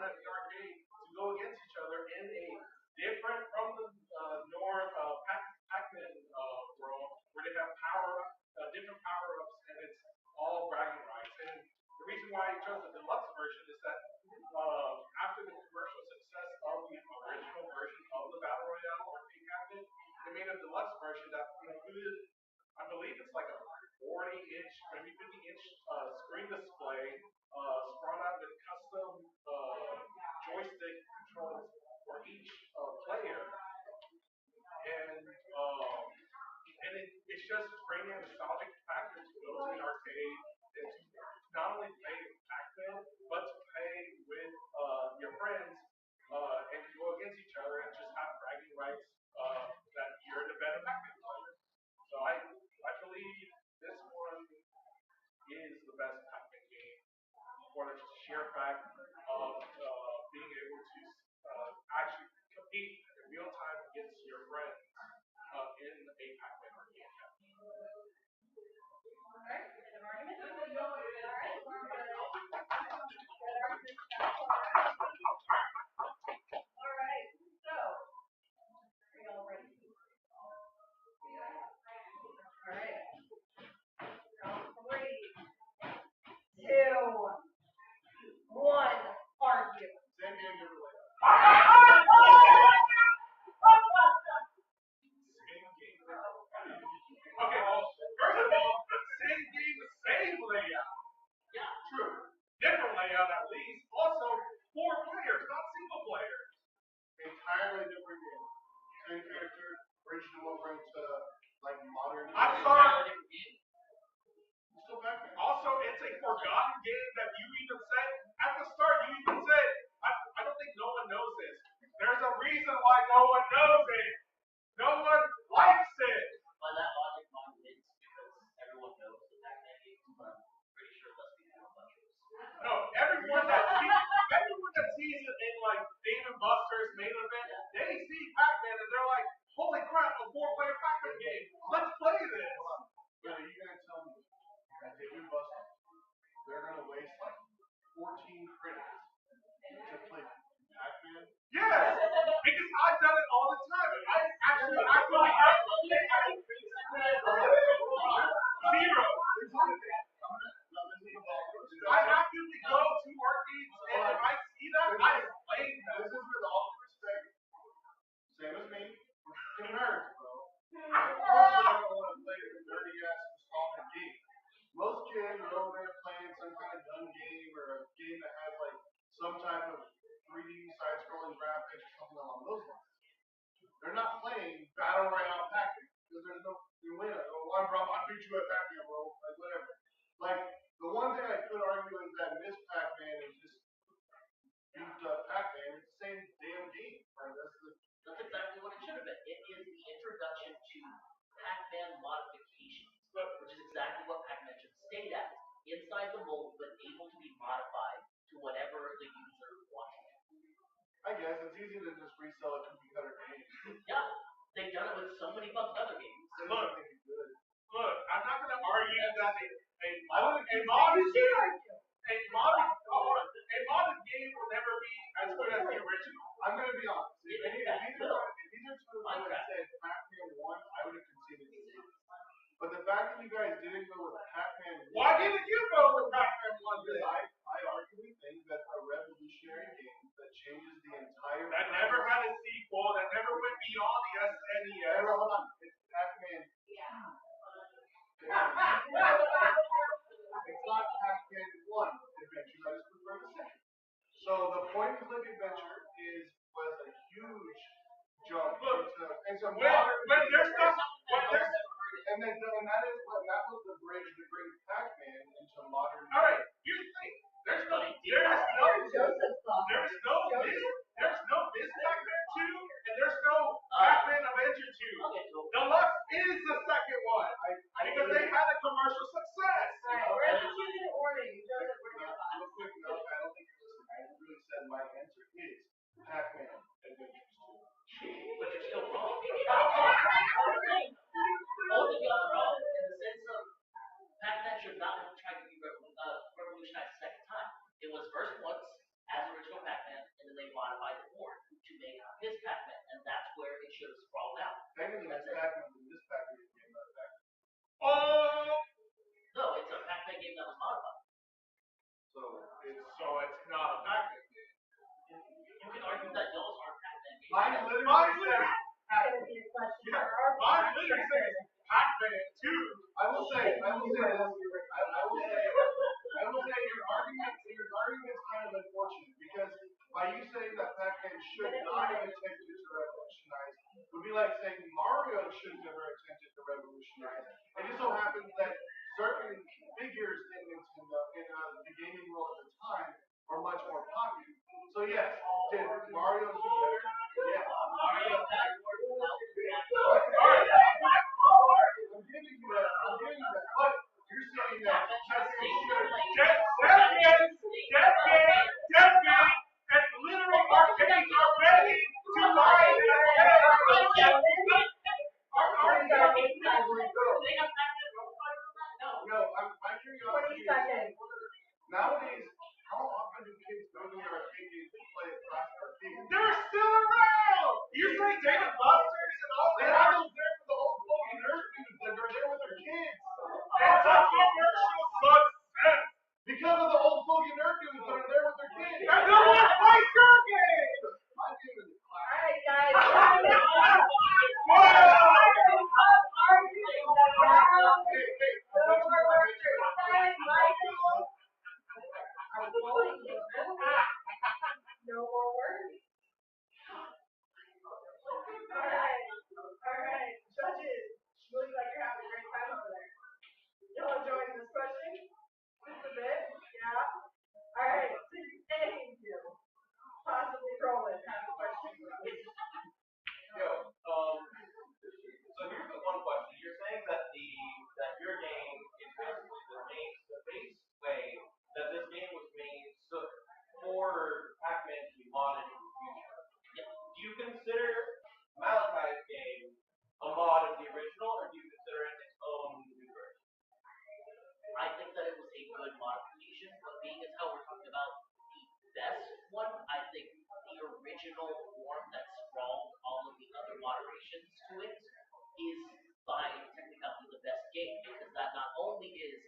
at the arcade to go against each other in a different from the norm Pac-Man world where they have different power-ups, and it's all bragging rights. And the reason why I chose the deluxe version is that after the commercial success of the original version of the Battle Royale arcade cabinet, they made a deluxe version that included, I believe it's like a 40-inch, maybe 50-inch screen display, spawned out with custom joystick controls for each player, and it's just bringing a nostalgic factor to go to the arcade and to not only play Pac-Man, but to play with your friends and go against each other and just have bragging rights that you're the better Pac-Man player. So I believe this one is the best Pac-Man game for the sheer fact of being able to actually compete in real time against your friends in a Pac-Man arcade. Alright, an argument? Alright, so, are y'all ready? Alright. 3, 2, 1, argue. Same game, different layout. Same game. Okay, well, first of all, same game, same layout. Yeah. True. Different layout at least. Also, 4 players, not single players. Entirely different game. Same character, original over to like modern. I'm sorry. Still Pac-Man. Also, it's a forgotten game that you even said at the start. You even said, I don't think no one knows this. There's a reason why no one knows it. No one likes it. By that logic, mine wins because everyone knows the Pac-Man games, but I'm pretty sure less people know about yours. No, everyone that sees it in like Dave and Buster's main event, they see Pac-Man and they're like, holy crap, a 4-player Pac-Man game. Let's play this. But are you gonna tell me that Dave and Buster, they're gonna waste like 14 credits to play Pac-Man? Yes, because I've done it all the time. I actively zero. I actively go to arcades, and if I see that, I play them. This is with all due respect, same as me, we're nerds, bro. Of course we're gonna want to play a dirty ass installment game. Most kids are over there playing some kind of gun game or a game that has like some type of 3D side-scrolling graphics or something along those lines. They're not playing Battle Royale Pac-Man because there's no win. Oh, I beat you at Pac-Man, bro. Like whatever. Like the one thing I could argue is that Miss Pac-Man is just beat up Pac-Man. It's the same damn game. Right? That's exactly what it should have been. It is the introduction to Pac-Man modifications, which is exactly what Pac-Man should stay at. Inside the mold, but able to be modified to whatever the user wants. I guess it's easy to just resell a cookie cutter game. Yeah, they've done it with so many fucking other games. Look, I'm not gonna argue that a modern game will never be as good as the original. I'm gonna be honest. If either two of you had said Pac-Man 1, I would have conceded it. But the fact that you guys didn't go with Pac-Man 1. Why didn't you go with Pac-Man 1? Because I arguably think that's a revolutionary game that changes the entire. That never had a sequel. That never went beyond the SNES. Hold on. It's Pac-Man. Yeah. It's not Pac-Man 1 Adventure. I just prefer the second. So the point and click adventure was a huge jump into modern. That was the bridge to bring Pac-Man into modern. All right, here's the thing. There's no Miss Pac-Man 2, and there's no Pac-Man Adventure 2. Deluxe is the second one because they had a commercial success. Alright, we're in the order. Joseph, what are your thoughts? Real quick note, I don't think you're listening. I really said my answer is Pac-Man Adventures 2. But you're still wrong. Only got wrong in the sense of Pac-Man should not have tried to be revolutionized a second time. It was first once as original Pac-Man, should not have attempted to revolutionize would be like saying Mario should have never attempted to revolutionize. It just so happens that certain figures in Nintendo, in the gaming world at the time, were much more popular. So yes, did Mario do better? Yes. Mario had more I'm giving you that. But you're saying that Decades, and literally arcades are ready to buy this game. No, I'm curious. 20 seconds. Nowadays, how often do kids go to their arcade games and play at classic arcades? They're still around. You're saying David Buster's and all They that? have those there for the old folks nerd dudes that are there with their kids. It's a commercial success. Because of the old fogey nerd dudes that are there with their kids. And no one plays your game. My game is a classic. Alright, guys. No more words. Alright. Judges. Looks like you're having a great time over there. Y'all enjoying this question? Just a bit? Yeah? Alright. Anything to possibly roll it kind of question. So here's the one question. You're saying that your game is basically the base way that this game was made for Pac-Man to be modded in the future. Do you consider Malachi's game a mod of the original, or do you consider it its own new version? I think that it was a good modification, but being as how we're talking about the best one, I think the original form that sprawled all of the other moderations to it is by technically the best game, because that not only is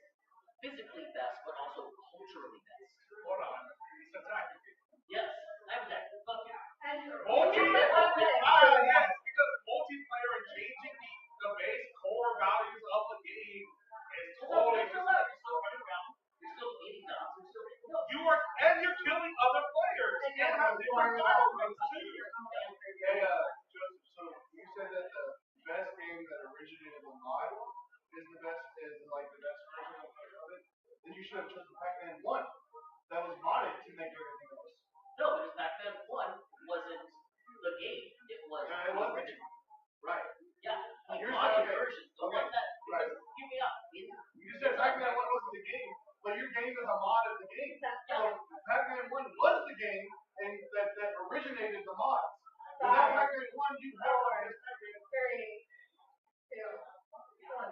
physically best, but also culturally best. Hold on. It's a tactic. Yes, I'm that. Fuck yeah. Yes, because multiplayer and changing the base core values of the game is totally You're still running around. You're still eating dogs. you're killing other players and have different developments too. Hey, Joseph, so you said that the best game that originated the mod is the best version of it? Then you should have chosen Pac-Man 1 that was modded to make everything else. No, because Pac-Man 1 wasn't the game. It was It was the game. Right. Yeah, the You're modded saying, version. The okay, one that, right. Hear me out. You said Pac-Man 1 wasn't the game, but your game is a mod of the game. So Pac-Man 1 was the game and that originated the mods. Without Pac-Man 1, you have to have Pac-Man 3, 2, 1.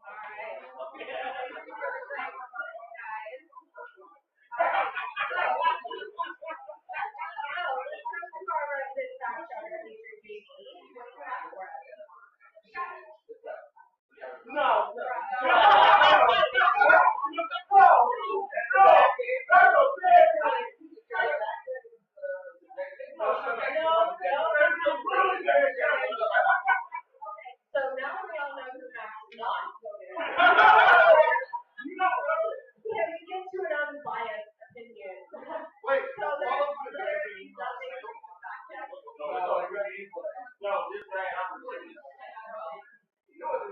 Alright. No. So now we all know who Max is not. Yeah, we get to an unbiased opinion. Wait, So there's literally nothing to fact check.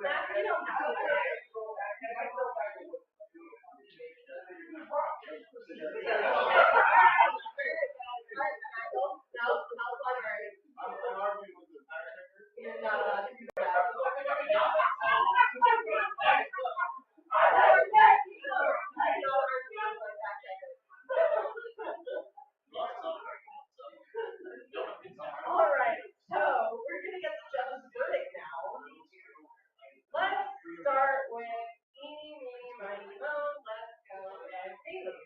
Max, you don't have to. No, I'm arguing with the fact checker. you're not allowed to do that. All right, so we're gonna get the judge's verdict now. Let's start with eeny, meeny, miny, moe. Let's go and Haley.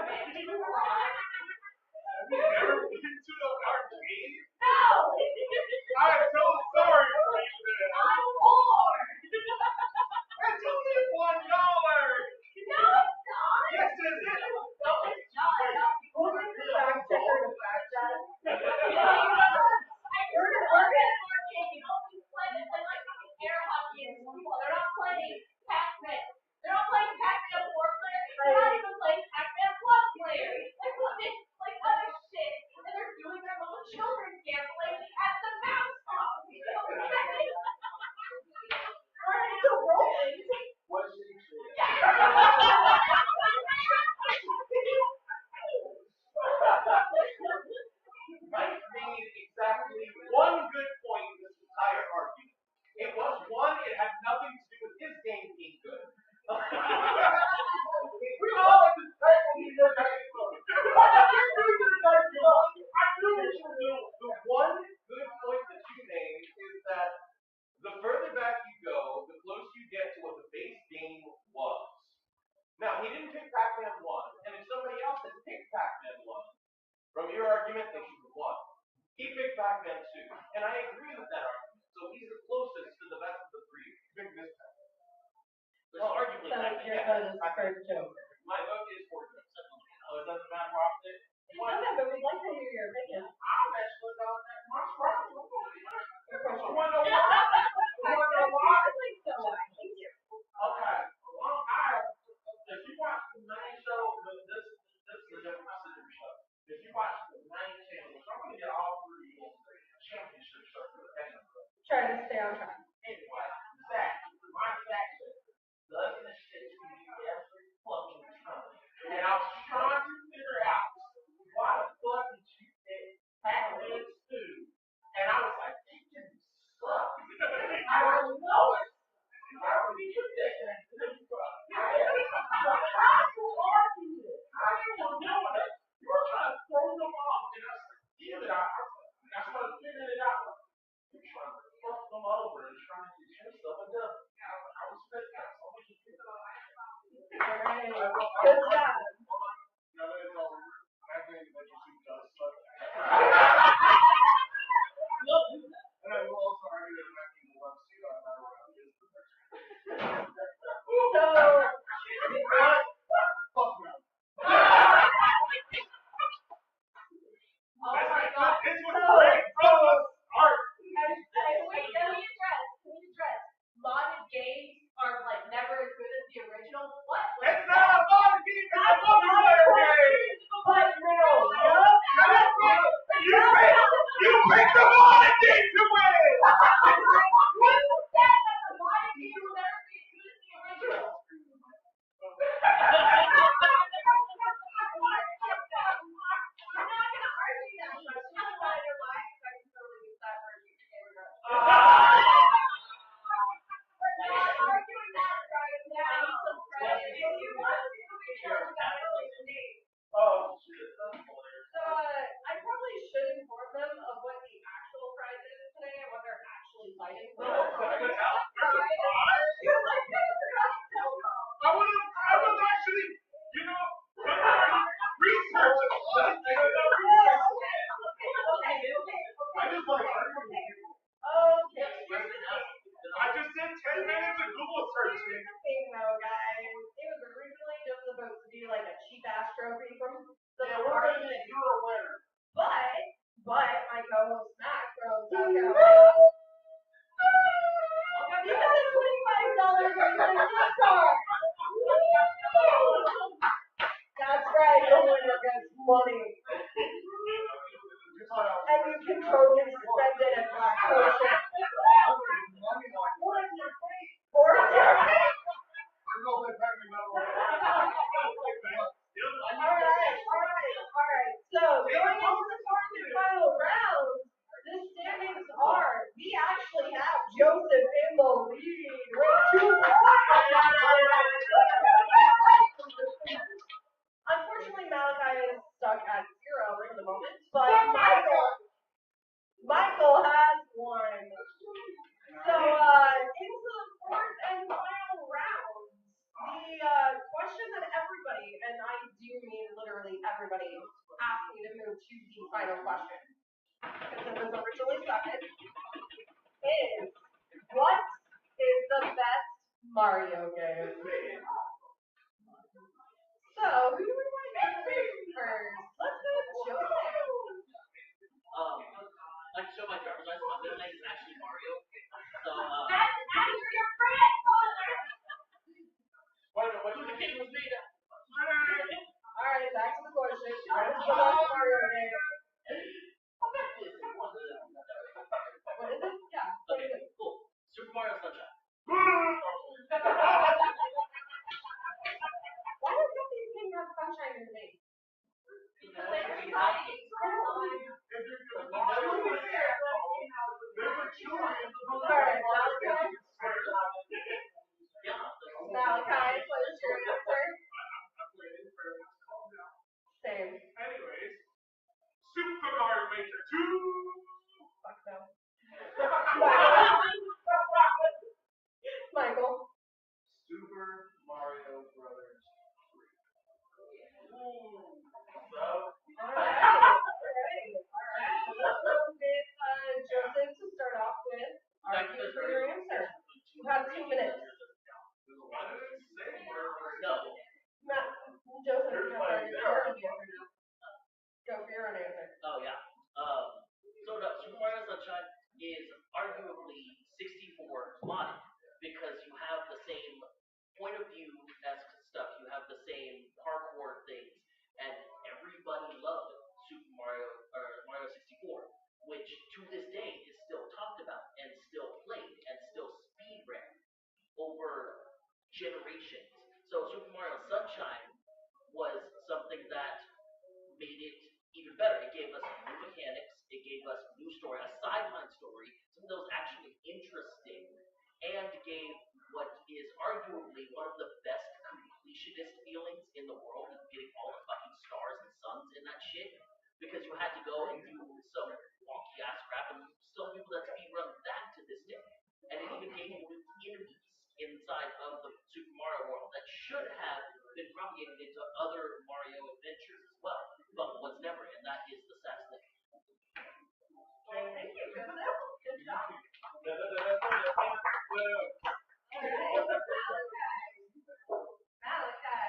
Have you never been to an arcade? No! I'm so sorry for you then. I'm bored! It's only $1. No, it's not! Yes, it is. No, it's not. Who is the fact checker to fact check? I heard an arcade. You know, we play this like fucking air hockey in school. They're not playing Pac-Man. They're not playing Pac-Man 4 player. They're not even playing Pac-Man Plus player. They're playing like other shit. And they're doing their little children's gambling at the mouse hall. We're into rolling. What is she saying? Mike made exactly one good point in this entire argument. It was one, it had nothing to do with his game being good. We all like this type of New York City. The one good point that you made is that the further back you go, the closer you get to what the base game was. Now, he didn't pick Pac-Man 1, and if somebody else had picked Pac-Man 1, from your argument, they should have won. He picked Pac-Man 2, and I agree with that argument. So he's the closest to the best of the three. Pick this time. There's arguably So Pac-Man. your vote is for Joe. My vote is for him. Oh, it doesn't matter what I pick. It doesn't, but we'd like to hear your opinion. I'm actually going to my strong. You want to know I why? think so. Thank you. Okay. Well, if you watch the main show, this is a different show. If you watch the main channel, I'm going to get all three championship circuit. Try to stay on track. Anyway, Zach, my faction, loving the shit to me every fucking time. And I was trying to figure out why the fuck did you pick Pac-Man 2? And I was like, it just sucks. I don't know it. Why would you pick that? How you were doing it? You were trying to throw them off. And I was like, damn it. I started figuring it out. You're trying to fuck them over and trying to get yourself a dub. I respect that. So much you pick it up. Alright. Good job. Now that it's all over, I think that you should just suck. And I will also argue that Mackie will love to see that matter around his perfection. Fuck no. Oh my god. This was great, bro. Art. Wait, can we address? Modded games are like never as good as the original. What? It's not a fun game, it's a multiplayer game. But no. You picked the modded game to win. What was that? The modded game will never be as good as the original. I'm not gonna argue that much. You know what? You're lying. I can totally use that for a future game address. We're not arguing that right now. If you want to see the picture, we got to play the name. Oh, shit. That's hilarious. So I probably should inform them of what the actual prize is today and what they're actually fighting for. There's a prize? You're like, I forgot to tell them. I was actually, research. I just like arguing. Okay. I just did 10 minutes of Google searching. Here's the thing, though, guys. It was originally just supposed to be like a cheap ass trophy from the party. You're a winner. But my co-host Max from South Carolina, he got a $25 from the gift card. That's right, the winner gets money. And you can totally spend it at Black Ocean. Or Alright, everybody ask me to move to the final question. Because it was originally second. Is what is the best Mario game? So who do we want to answer first? Let's go with Joel. I can show my driver's license. My middle name is actually Mario. So That's your friend. Wait a minute, who the king was made of? Alright, back to the question. What is the best Mario game? I bet this is one of them. What is it? Yeah. What is it? Cool. Super Mario Sunshine. Why does something thing have sunshine in the name? Because they're exciting. Alright, Malachi, what is your answer? Same. Anyways, Super Mario Maker 2. Fuck no. Michael. Super Mario Brothers 3. Alright. Let's go with Joseph to start off with. Argue for your answer. You have 2 minutes. Why did it say Mario Brothers? No. Joseph, you have to answer now. Go for your own answer. Oh yeah. So no, Super Mario Sunshine is arguably 64 modded because you have the same point of view as stuff. You have the same parkour things, and everybody loved Super Mario or Mario 64, which to this day is still talked about and still played and still speed ran over generations. So Super Mario Sunshine was something that made it even better. It gave us new mechanics, it gave us new story, a sideline story, something that was actually interesting, and gave what is arguably one of the best completionist feelings in the world, of getting all the fucking stars and suns in that shit. Because you had to go and do some wonky ass crap, and still people that speed run that to this day. And it even gave you new enemies inside of the Super Mario world that should have been propagated into other Mario adventures as well, but was never, and that is the sad thing. Thank you, Joseph. Good job. Malachi,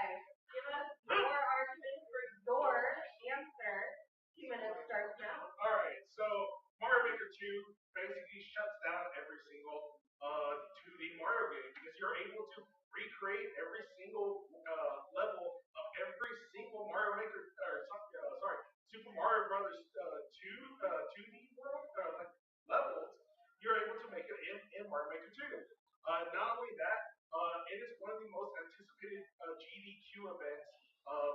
give us your argument for your answer. 2 minutes starts now. Alright, so Mario Maker 2 basically shuts down every single 2D Mario game because you're able to recreate every single level of every single Mario Maker, Super Mario Brothers 2D world levels. You're able to make it in Mario Maker 2. Not only that, it is one of the most anticipated GDQ events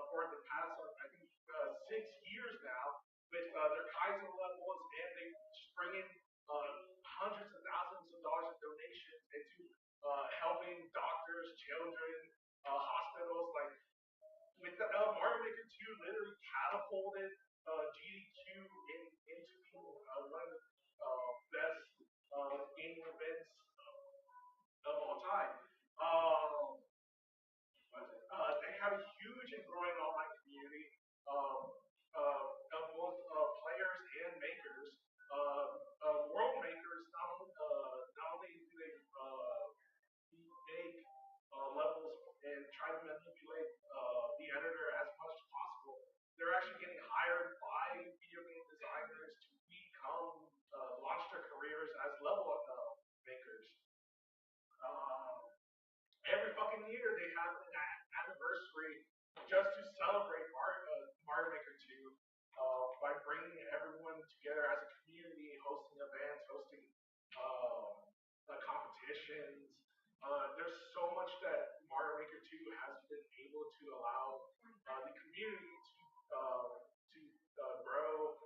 for the past, I think, 6 years now, with their Kaizen levels, and they just bring in hundreds of thousands of dollars in donations into helping doctors, children, hospitals. Like with the Mario Maker 2, literally catapulted GDQ into being one of the best gaming events of all time. They have a huge and growing online community of both players and makers. World makers not only do they make levels and try to manipulate the editor as much as possible, they're actually getting hired by video game designers to become launch their careers as level makers. Every fucking year they have an anniversary just to celebrate Mario Maker 2 by bringing everyone together as a community, hosting events, hosting competitions. There's so much that Mario Maker 2 has been able to allow the community to grow,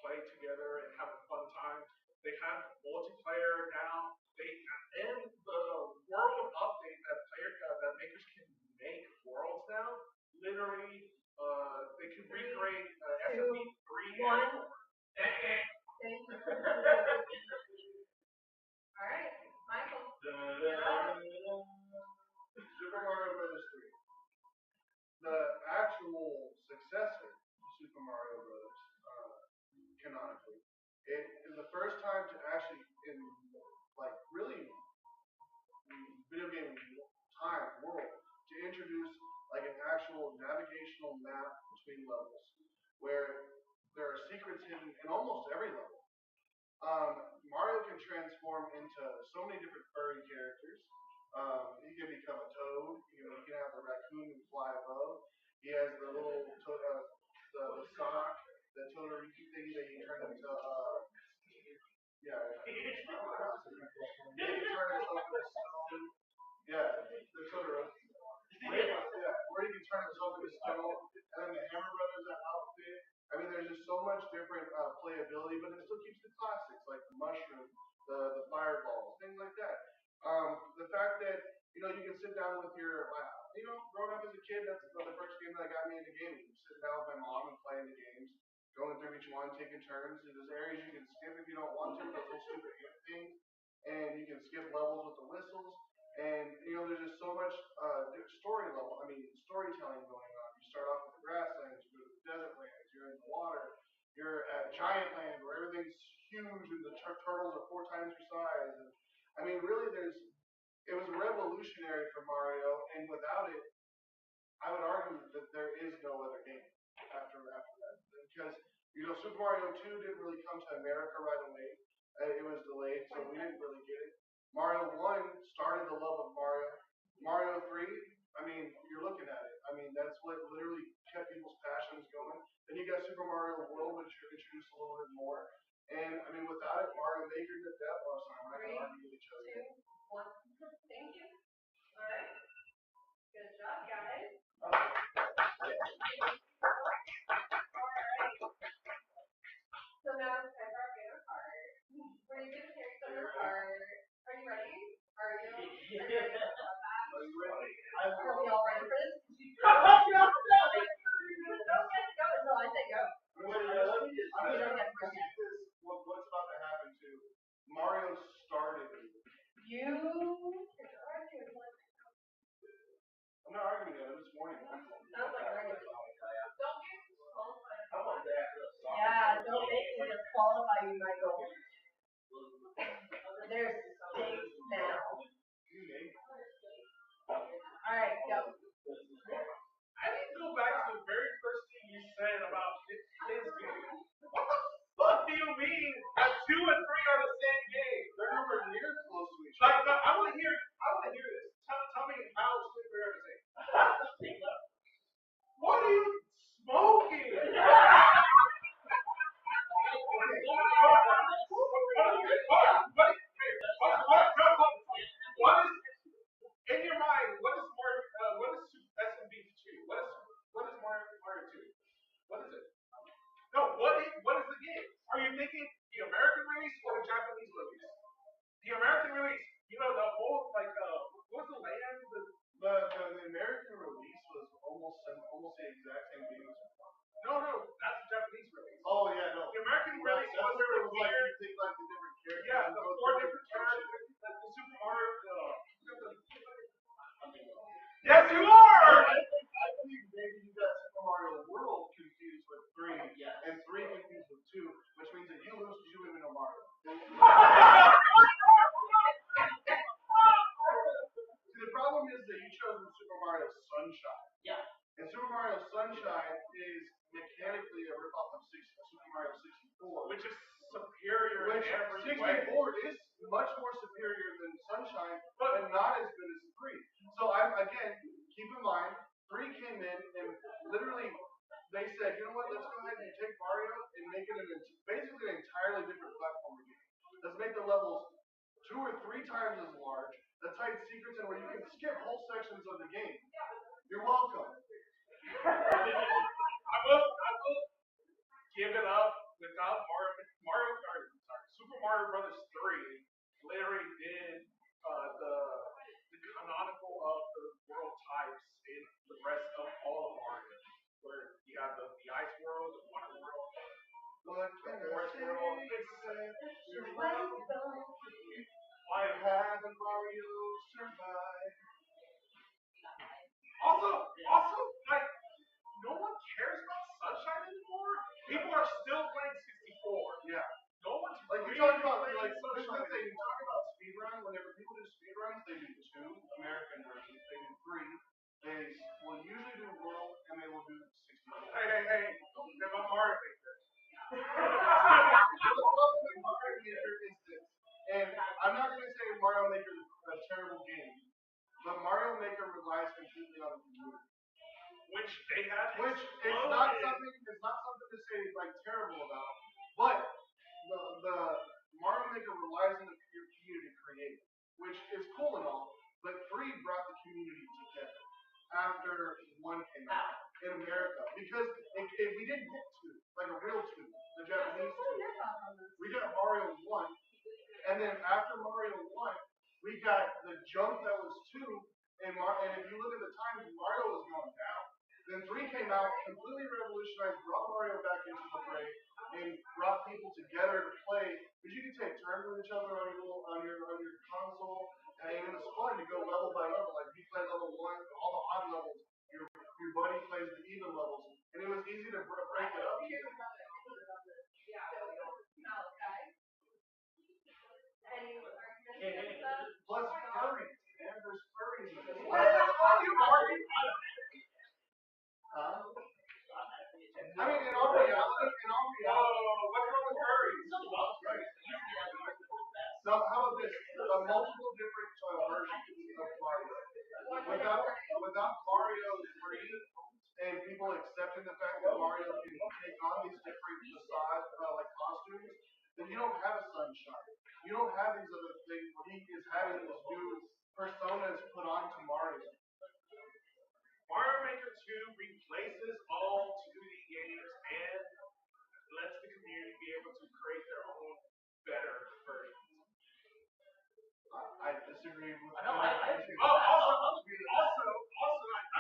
play together, and have a fun time. They have multiplayer now. And the world update that makers can make worlds now. Literally, they can recreate SFB 3 1. and 4. Thank you. All right, Michael. time to actually, in like really video game world, to introduce like an actual navigational map between levels, where there are secrets hidden in almost every level. Mario can transform into so many different furry characters. He can become a toad. He can have the raccoon and fly above. He has the little the sock, the Todoriki thingy that he turned into. Yeah. He can turn himself into stone. Yeah, the Todoriki. Or he can turn himself into stone. And then the Hammer Brothers outfit. I mean, there's just so much different playability, but it still keeps the classics like the mushroom, the fireballs, things like that. The fact that you can sit down with your, growing up as a kid, that's the first game that got me into gaming. Sitting down with my mom and playing the games, going through each one, taking turns. There's areas you can skip if you don't want to, those little stupid things, and you can skip levels with the whistles. And there's just so much storytelling going on. You start off with the grasslands, you go to the desert lands, you're in the water, you're at giant land where everything's huge and the turtles are 4 times your size. And I mean, really, it was revolutionary for Mario, and without it, I would argue that there is no other game after that, because Super Mario 2 didn't really come to America right away. It was delayed, so we didn't really get it. Mario 1 started the love of Mario. Mario 3, I mean, you're looking at it. I mean, that's what literally kept people's passions going. Then you got Super Mario World, which introduced a little bit more. And I mean, without it, Mario Maker did that. Oh, sorry, I'm not going to argue with each other. 2, 1. Thank you. All right. Good job, guys. All right. So now it's time for our favorite part. Where you get to carry someone's heart. Are you ready? Are you ready for that? Are you ready? Are we all ready for this? Don't get to go until I say go. What's about to happen to Mario started. I'm not arguing yet. I'm just warning you. Sounds like we're going to don't get disqualified. How about that? Yeah, don't make me disqualify you, Michael. There's stakes now. Alright, go. I need to go back to the very first thing you said about his game. What the fuck do you mean that 2 and 3 are the same game? They're nowhere near close to each other. Like, I want to hear this. Tell me how 2 and 3 are the same. What are you smoking? What is in your mind? What is SMB2? What is Mario 2? What is it? No, what is the game? Are you thinking the American release or the Japanese release? The American release, the whole what was the land? The American release was almost the exact same game as No, that's the Japanese release. Oh yeah, no. The American release was where it was like weird. you think like the different characters. Yeah, the 4 different characters. The Super Mario. Yes, you are. I believe maybe you got Super Mario World confused with 3, and 3 confused with 2, which means that you lose because you don't even know Mario. See, the problem is that you chose Super Mario Sunshine. Yeah. And Super Mario Sunshine is mechanically a ripoff of Super Mario 64. Which is superior in every 64 way. is much more superior than Sunshine, but not as good as 3. So keep in mind, 3 came in and literally they said, you know what, let's go ahead and take Mario and make it basically an entirely different platform game. Let's make the levels 2 or 3 times as large. Let's hide secrets in where you can skip whole sections of the game. You're welcome. I will give it up without Super Mario Brothers 3 literally did the canonical of the world types in the rest of all of Mario, where you have the ice world, the water world, the forest world. I haven't Mario survived. Also, like, no one cares about Sunshine anymore. People are still playing 64. Yeah. No one's like really you're talking about Which they have. Which it's not something to say like terrible about, but the Mario Maker relies on your community to create, which is cool and all, but 3 brought the community together after 1 came out in America, because if we didn't get 2, like a real 2, the Japanese 2, we got Mario 1, and then after Mario 1, we got the jump that was 2, and if you look at the times, Mario was going down. Then 3 came out, completely revolutionized, brought Mario back into the fray, and brought people together to play. Because you could take turns with each other on your console, and it was fun to go level by level. Like you play level 1, all the odd levels. Your buddy plays the even levels, and it was easy to break it up. Plus furries, man. There's furries in this. I mean, in all reality, what's wrong with furries? So how about this? Multiple different versions of Mario. Without Mario 3 and people accepting the fact that Mario can take on these different facades, like costumes, then you don't have a sunshine. You don't have these other things where he is having these new personas put onto Mario. Mario Maker 2 replaces all 2D games and lets the community be able to create their own better versions. I disagree with that. I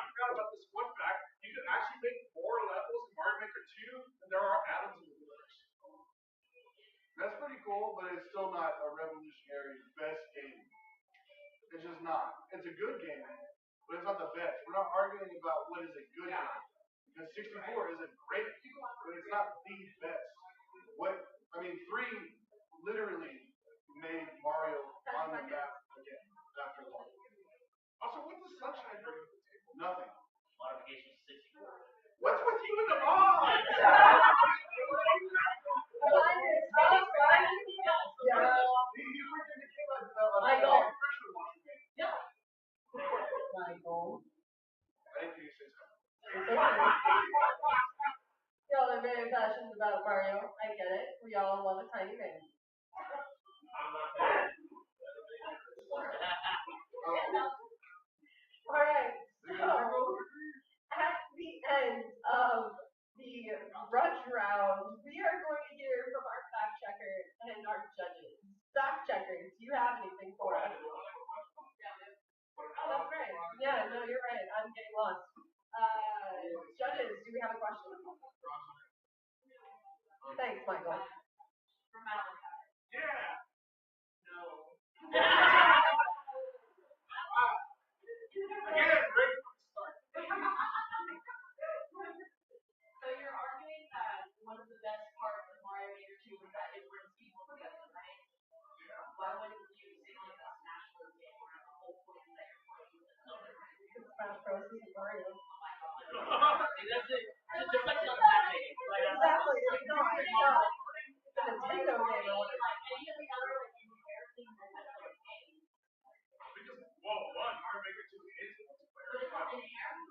forgot about this one fact. You can actually make more levels in Mario Maker 2 than there are atoms in the universe. That's pretty cool, but it's still not a revolutionary best game. It's just not. It's a good game, but it's not the best. We're not arguing about what is a good game. Because 64 is a great game, but it's not the best. 3 literally made Mario on the map again after long. Also, what does Sunshine bring to the table? Nothing. Modification 64. What's with you and the mods? Y'all are very passionate about Mario. I get it. We all love a tiny man. Alright, so at the end of the rush round, we are going to hear from our fact checker and our judges. Fact checkers, do you have anything for us? Oh, that's right. Yeah, no, you're right. I'm getting lost. Judges, do we have a question? Thanks, Michael. Yeah. No. Again, ready for the start. So you're arguing that one of the best parts of Mario Maker 2 is that it brings people together, right? Yeah. Why wouldn't you say like a Smash Bros game where the whole point is that you're playing with another? Because Smash Bros. Is Mario. Oh my god. See, that's it. It's just like another game. Exactly. It's not. It's a Nintendo game or whatever. Like any of the other like embarrassing multiplayer games. Because, Mario Maker 2 is multiplayer. But it's not inherent.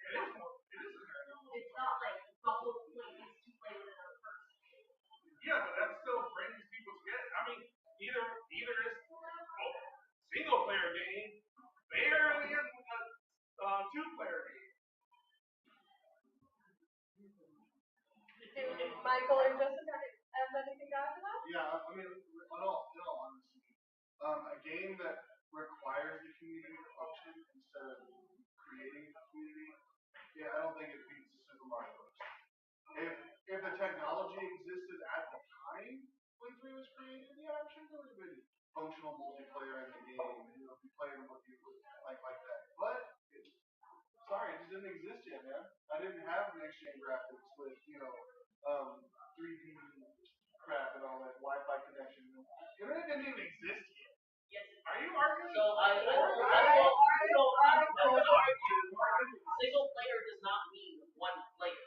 It is inherent. It's not like the whole point is to play with another person. Yeah, but that still brings people together. I mean, either it's single player game, barely is a 2-player game. Do Michael or Joseph have anything to add to that? Yeah, I mean, in all honesty, a game that requires the community to function instead of creating the community, yeah, I don't think it beats Super Mario Bros. If the technology existed at the time when 3 was created, yeah, I'm sure there would have been functional multiplayer in the game, and be playing with you like that. But sorry, it just didn't exist yet, man. I didn't have next gen graphics with 3D crap and all that Wi-Fi connection. Internet didn't even exist yet. Yes. Are you arguing? So I will argue single player does not mean one player.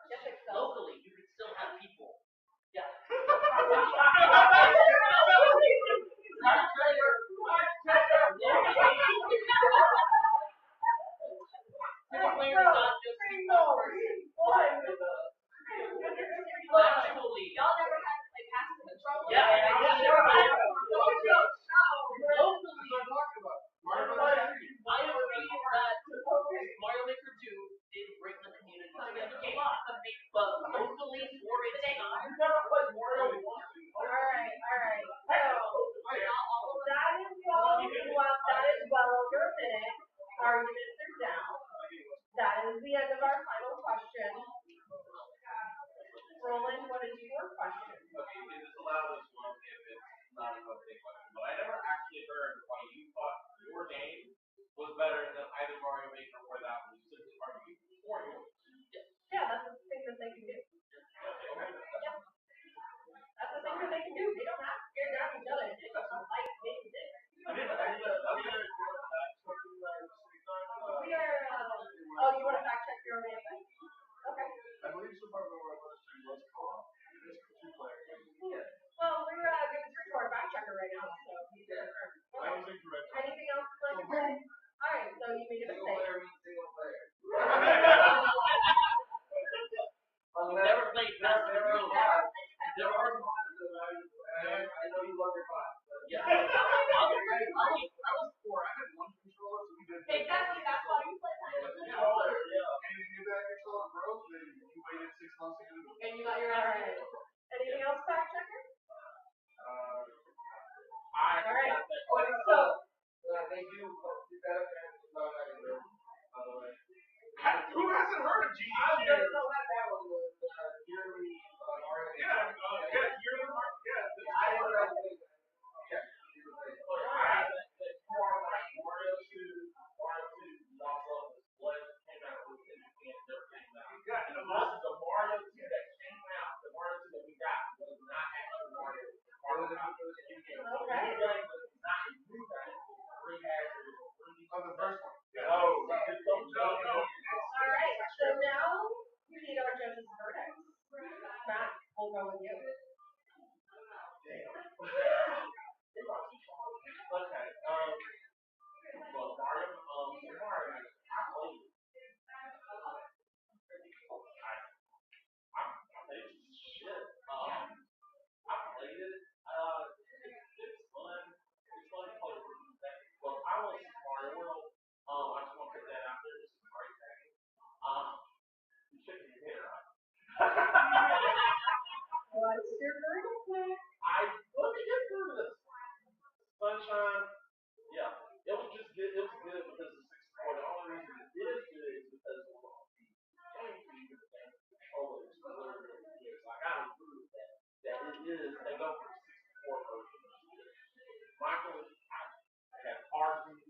Yes, it does. Locally, you can still have people. Yeah. the end of our final question. Roland, what is your question? Okay, you can just allow this one if it's not a big question. But I never actually heard why you thought your game was better than either Mario Maker or that one. You simply argued for yours. Yeah, that's the thing that they can do. Okay. Yep. That's the thing that they can do. They don't have to stare down each other. They just fight. They can do. We are. Oh, you want to fact check your own answer? Okay. I believe so far the one was co-op. It is 2 players. Yeah. Well, we're giving through to our fact checker right now, so he's your turn. I was incorrect. Anything else you'd like to say? All right, so you made a Single mistake. player means single player. You've never played Fast and Furious. There are mods that I know you love your mods. Yeah. I was 4. I had 1 controller, so we did. Exactly, that's why you play that. And if that controller broke, then you waited 6 months to get it. And you got your All ass. right. Anything else, fact checker? All right. So, they do that apparently not having room, by the way. Who hasn't heard of GE? I don't know that one, the yearly Mario. Yeah, you're the mark. Yeah. I didn't know that was check. right. More like Mario 2, Lost Levels, what came out with it and never came out. Yeah, And the Mario 2 that came out, the Mario 2 that we got was not actually Mario. Mario was a new game. Okay. The new game was not a new game. Rehash it. Oh, the first one. No. All right, so now we need our judges' verdicts. Matt, we'll go with you. Okay. Well, Mario, Super Mario, I played it. I played shit. I played it. It's fun. It's fun to play. Well, I was Mario World. I just want to put that out there. It's a great game. You shaking your head, right? What's your verdict? Let me get through this. Sunshine, yeah, it was just good. It was good because of 64. The only reason it is good is because of the GameCube and controller is really, really good. So I gotta prove that it is. They go for the 64 version. Michael, I have argued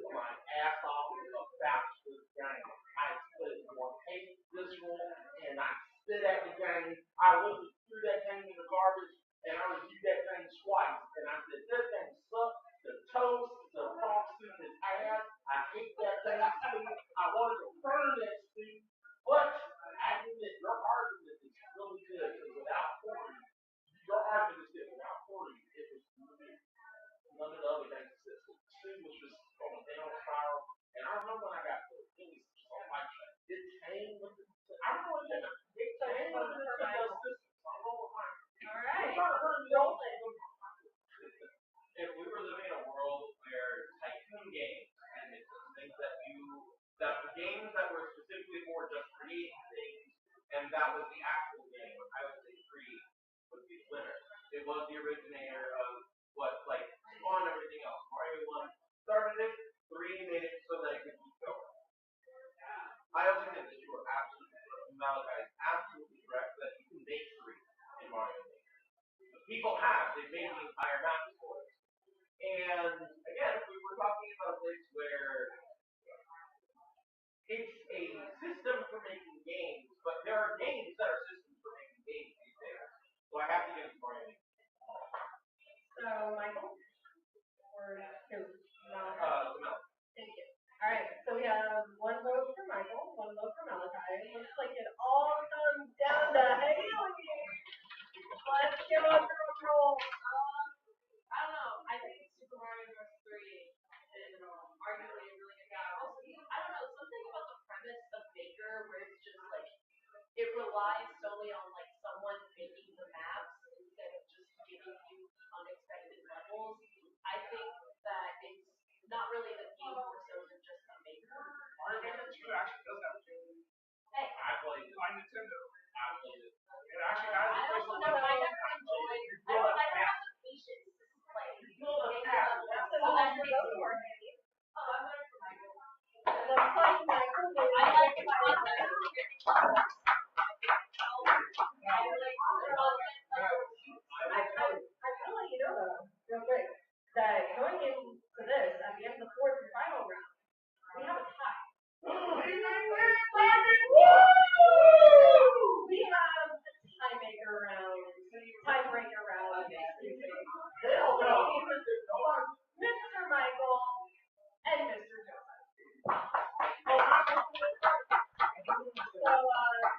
my ass off about this game. I split more hate this rule, and I spit at the game. I looked through that game in the garbage, and I reviewed that thing twice, and I said, this thing sucks. The toast, the frog soup is ass. I hate that thing soup. I wanted to burn that soup. But I admit your argument is really good because without pouring, your argument is good. Without pouring, it was really none of the other games existed. The soup was just going down a spiral. And I remember when I got to it was so like it came with the I don't know what it is. It came with the system. So I'm rolling mine. All right. Roll it. If we were living in a world where tycoon games and it's things that the games that were specifically for just creating things, and that was the actual game, I would say 3 would be the winner. It was the originator of what like spawned everything else. Mario 1 started it, 3 made it so that it could keep going. I also think that you are absolutely correct. Malachi is absolutely correct that you can make 3 in Mario Maker. People have. They've made the entire map for it. And again, if we were talking about a place where it's a system for making games, but there are games that are systems for making games these days. So I have to give it to Mario Maker. So, Michael? Or who? Malachi? Thank you. All right, so we have 1 vote for Michael, 1 vote for Malachi. It looks like it all comes down to Haley. Let's give a drum roll. I don't know. I think Super Mario Bros. 3 is arguably a really good game. Also, I don't know, something about the premise of Maker where it's just like it relies solely on like someone making the maps instead of just giving you unexpected levels. I think that it's not really the game more so than just a Maker. Mario Maker 2 actually does have a game. Hey, I played it. On Nintendo. I played it. It actually has I a also never enjoyed. I don't have the patience to play. So what's your vote for, Haley? Oh, I'm voting for Michael. Looks like Michael. I like I'll let you know though, real quick, that going into this, at the end of the fourth and final round, we have a tie. We have a tiebreaker round. Hell no. Mr. Michael and Mr. Joseph. So,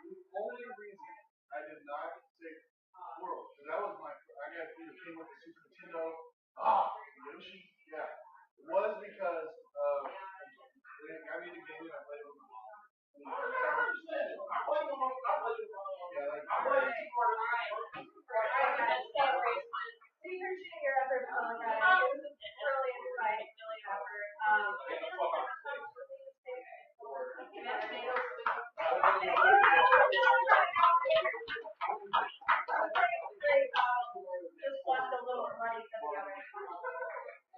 The only reason I did not say World, because that was I got either came with the Super Nintendo, Yoshi, yeah, was because I made a game and I played it with my mom. I played with Yeah, like, we appreciate your efforts, guys. It was a really exciting, really effort. Just left a little money for the other.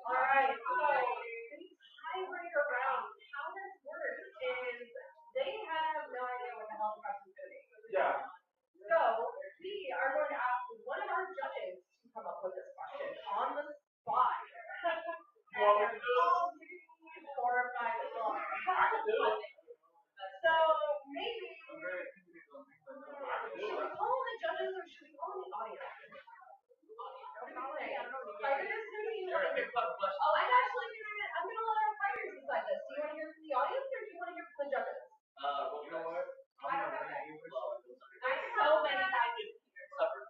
All right, so the tiebreaker round, how this works is they have no idea what the hell the question's going to be. Yeah. So we are going to ask one of our judges to come up with this question on the spot. And they're all 4 or 5 people. So maybe should we call the judges or should we call the audience? I'm gonna let our fighters decide this. Do you want to hear from the audience or do you want to hear from the judges? you know what? I'm gonna bring you There's so many types of Supper.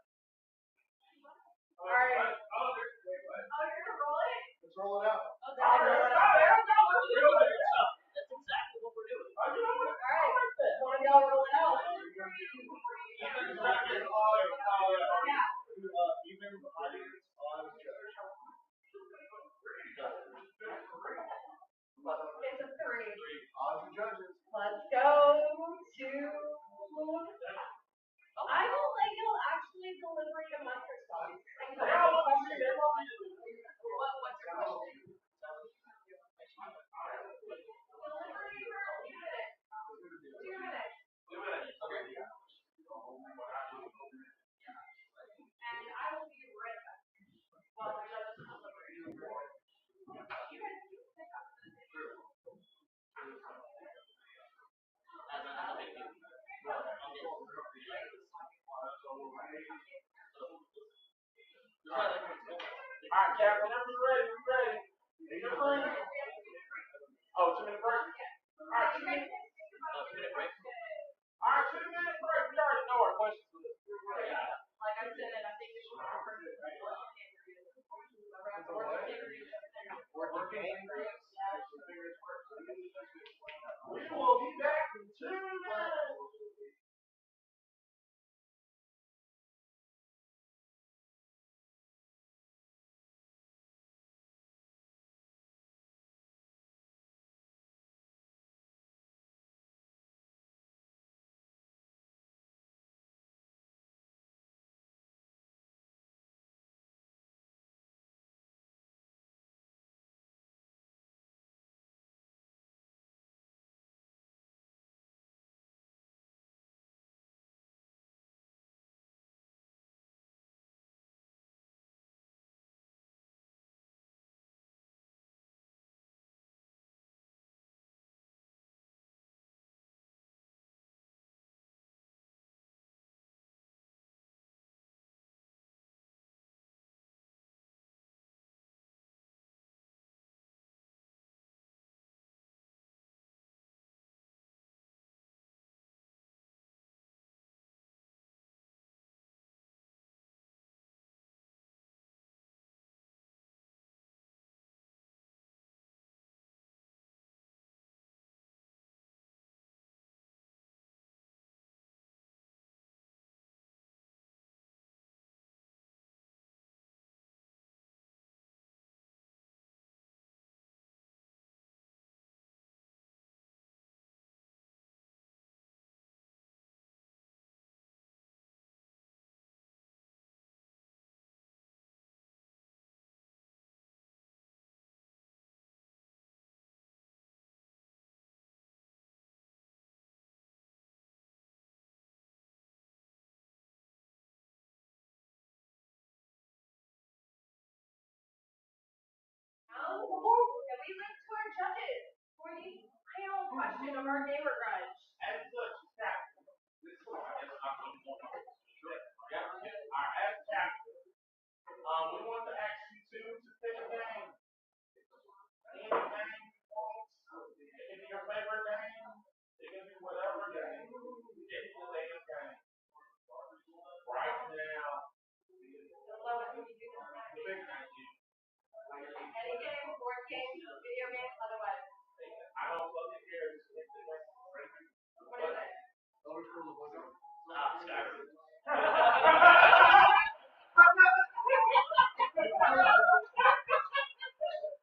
All right. Oh, you're gonna roll it? Let's roll it out. Okay. That's exactly what we're doing. All right. Want to go roll it out? Yeah. Even the audience on the judge. It's a 3. Odds and judges. Let's go to. I will let you actually deliberate among yourselves. What's your question? Deliberate for a few minutes. 2 minutes. And I will be right back while the judges deliberate. You guys can pick up. Alright, Cap, whenever you're ready, we're ready. You're free. Oh, 2-minute break? Alright, 2 minutes. Alright, 2-minute break. We already know our questions for this. Like I said, I think we should offer this. We're working. We will be back in 2 minutes. And we look to our judges for the final question of our gamer grudge. As such, captain. This is I guess I'm going to go on. Sure. Our as captain. We want to ask you to pick a game. Any game you want. It can be your favorite game. It can be whatever game. It's the latest game. Right now. I love it when you do this. The big game. Any game, board game, video game, otherwise. I don't fucking care. What is it? Elder Scrolls Oblivion. Skyrim.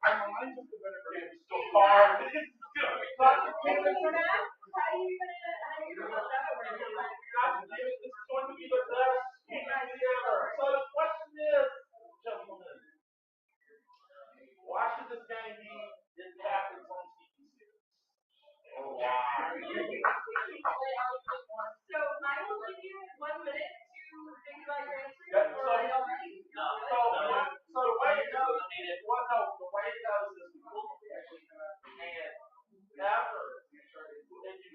My mind just a better game. It's still hard. How are you gonna This is going to be the best game ever. So the question is, gentlemen, why should this game be in captain's on TV series? Why? So I will give you 1 minute to think about your answer. Yeah, Or are you already? So the way it goes, the way it goes is we look and after if you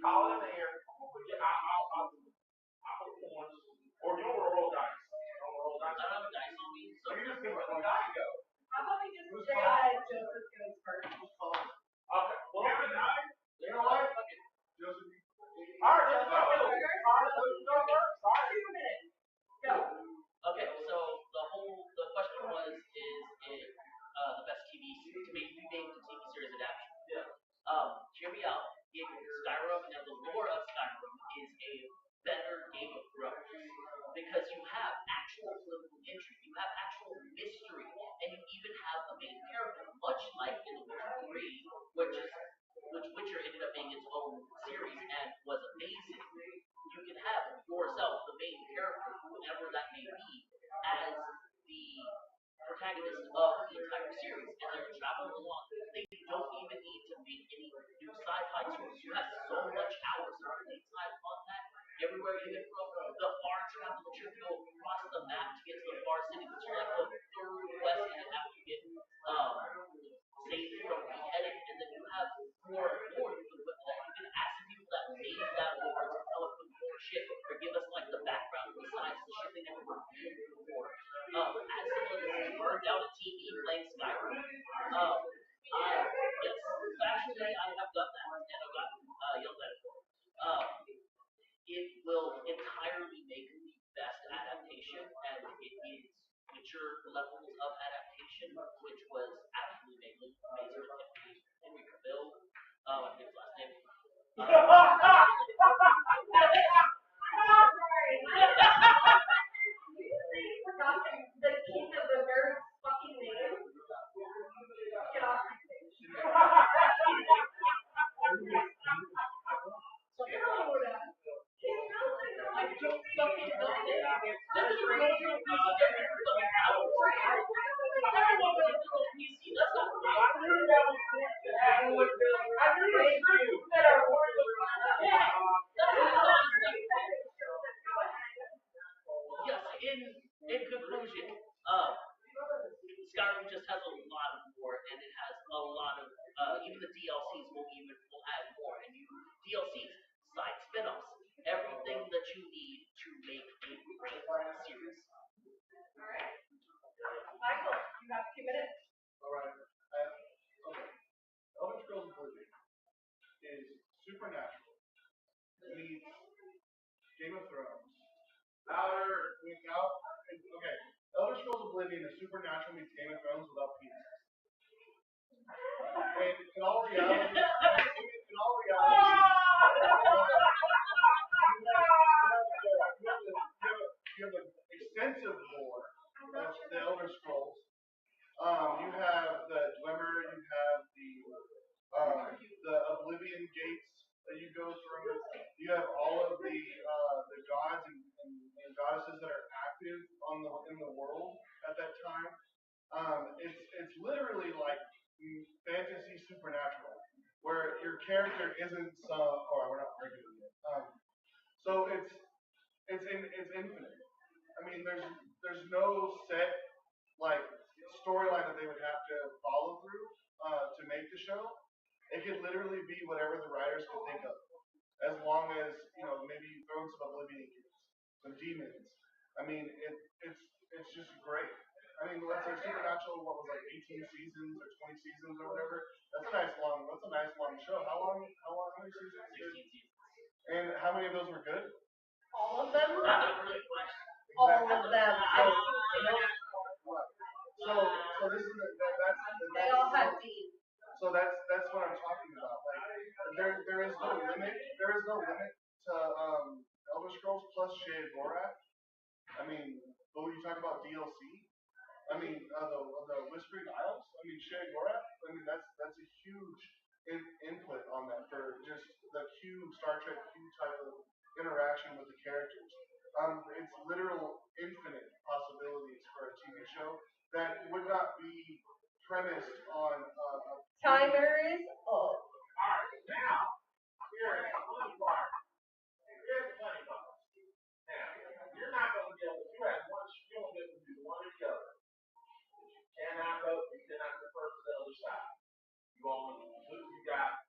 call it in there, I'll put points, or you'll roll dice. I'll roll dice. I don't have dice on me, so So you just give it one die go. How about we just say that Joseph goes first? Okay. Well, You have a die? you know what? Joseph, All right, let's go. All right, let's go first. All right. 2 minutes. Go. okay. So the question is it the best made to TV series adaptation? Yeah. Hear me out. If Skyrim and the lore of Skyrim is a better Game of Thrones because you have actual political intrigue, you have actual mystery, and you even have a main character, much like in The Witcher 3, which Witcher ended up being its own series and was amazing. You can have yourself, the main character, whoever that may be, as the protagonist of the entire series, and they're traveling along. They don't even need to make any new sci-fi stories. You have so much hours of playtime on that. Everywhere you get from the far travel that you have to go across the map to get to the far city, which is like the third quest and after you get saved from beheading, and then you have more you can put that you can ask the people that made that lore to tell us more shit or give us like the background besides the shit they never revealed before. As someone that's burned out a TV playing Skyrim, yes, factually I have done that and I've gotten yelled at it for it. It will entirely make the best adaptation, and it is Witcher levels of adaptation, which was absolutely amazing with Henry Cavill. I forget his last name. The king of the very fucking name. Get off my stage. I don't fucking know that. Just to remind you, every fucking hour. Everyone will do a PC. That's not right. I knew that was good. I knew it was you. Yeah. That's what it is. Yes, in conclusion, Skyrim just has a lot of lore, and it has a lot of even the DLCs will add more, and DLCs, side spin-offs, everything that you need to make a great series. Alright. Michael, you have 2 minutes. Alright. Okay. Elder Scrolls Oblivion is supernatural. Meets Game of Thrones. Okay. Elder Scrolls Oblivion is supernatural meets Game of Thrones without penis. And in all reality, you have an extensive lore of the Elder Scrolls. You have the Dwemer, you have the Oblivion gates that you go through. You have all of the gods and goddesses that are active in the world at that time. It's literally like fantasy supernatural, where your character isn't some. Oh, we're not arguing yet. So it's infinite. I mean, there's no set like storyline that they would have to follow through. to make the show, it could literally be whatever the writers could think of, as long as maybe you throw in some Oblivion kids, some demons. I mean, it's just great. I mean, let's say Supernatural, what was like 18 seasons or 20 seasons or whatever. That's a nice long show. How many seasons? 16 seasons. And how many of those were good? All of them? That's a really question. All of them. So this is that's They all had Dean. so that's what I'm talking about. Like there is no limit. There is no limit to Elder Scrolls plus Shade Borat. I mean, when you talk about DLC, I mean the Whispering Isles. I mean Shade Borat. I mean that's a huge input on that for just the Star Trek Q type of interaction with the characters. It's literal infinite possibilities for a TV show that would not be premised on Timer is up. Alright, now, here's the funny part. Here's the funny part. Now, you're not going to be able to, you have one, you don't get to do one or the other. You cannot go, you cannot refer to the other side. You got,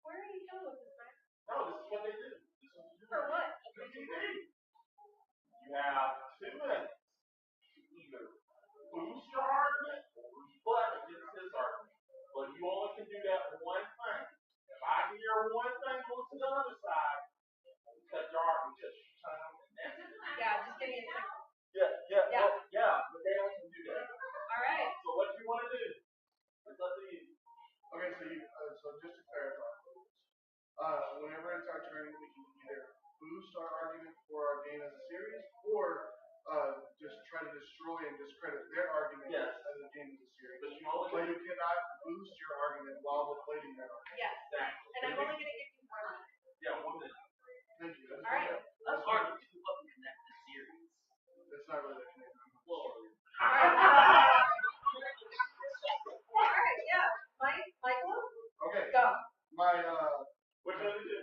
Where are you going with this, man? no, this is what they do. This is what you do. For what? TV. You have 2 minutes to either boost your argument or rebut against this argument. But you only can do that one thing. If I hear one thing go to the other side, you cut your argument just time. Yeah, just give me a second. Yeah, but they don't can do that. All right. So what do you want to do? It's up to you. Okay, so just to clarify, whenever it's our turn, we can either boost our argument for our game as a series, or just try to destroy and discredit their argument Yes. as a game as a series. But you cannot boost your argument while deflating their argument. Yes. Exactly. And I'm only going to give you 1 minute. Yeah, 1 minute. Thank you. All right. That's hard to fucking connect the series. It's not really that connected. Well, All right. All right. Yeah. Michael. Okay. Go. My What do you want to do?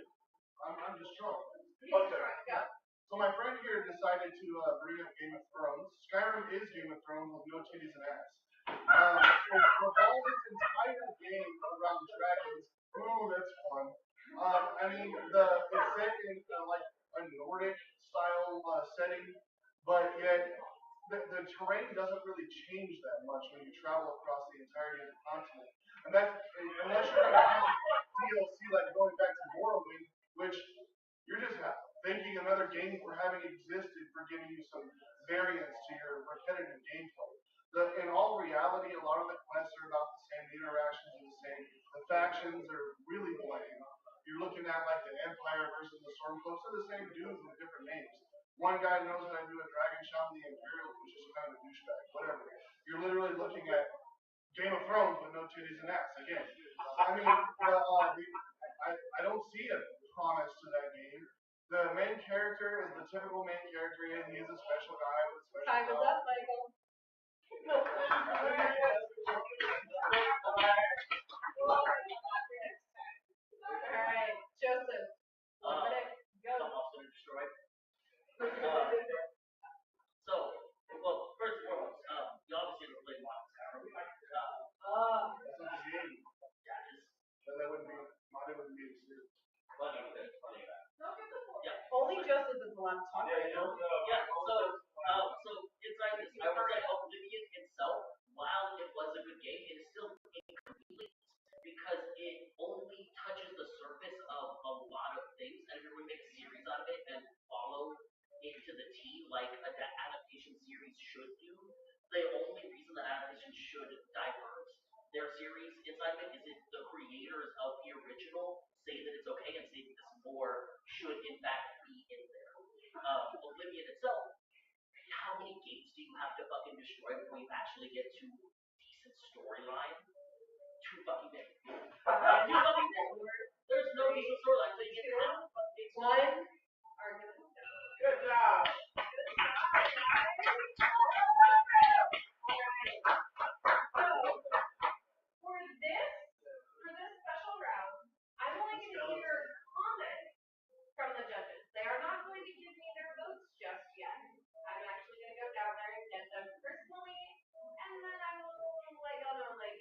I'm just drunk. Okay. Go. So my friend here decided to bring up Game of Thrones. Skyrim is Game of Thrones with no titties and ass. It revolves its entire game around dragons. Ooh, that's fun. I mean, it's set in like a Nordic style setting, but yet the terrain doesn't really change that much when you travel across the entirety of the continent. And that's unless you're going to count DLC like going back to Morrowind, which you're just thanking another game for having existed for giving you some variance to your repetitive gameplay. In all reality, a lot of the quests are about the same, the interactions are the same, the factions are really bland. You're looking at like the Empire versus the Stormcloaks, they're the same dudes with different names. One guy knows how to do a dragon shot, the Imperial, which is kind of a douchebag, whatever. You're literally looking at Game of Thrones with no titties and ass. Again, I mean, I don't see a promise to that game. The main character is the typical main character, and he is a special guy with a special Time is up, Michael. All right, Joseph. 1 minute. Go. someone's going to destroy. Well, first and foremost, you obviously have played Modern Skyrim. That's not the game. Yeah, it is. But that wouldn't be, Monty wouldn't be the series. Funny that. Yeah. Only Joseph is allowed to talk right now. Yeah, so it's like this. I would say Oblivion itself, while it was a good game, it is still incomplete because it only touches the surface of a lot of things, and if you're going to make a series out of it and follow into the T like an adaptation series should do, the only reason that adaptation should diverge their series inside of it is if the creators of the original say that it's okay and say that this more should in fact be in there. Oblivion itself, how many gates do you have to fucking destroy before you actually get to decent storyline? Too fucking big. Too fucking big. There's no decent storyline, so you get half the fucking One argument. Good job. For this special round, I'm only going to hear comments from the judges. They are not going to give me their votes just yet. I'm actually going to go down there and get them personally, and then I will let y'all know like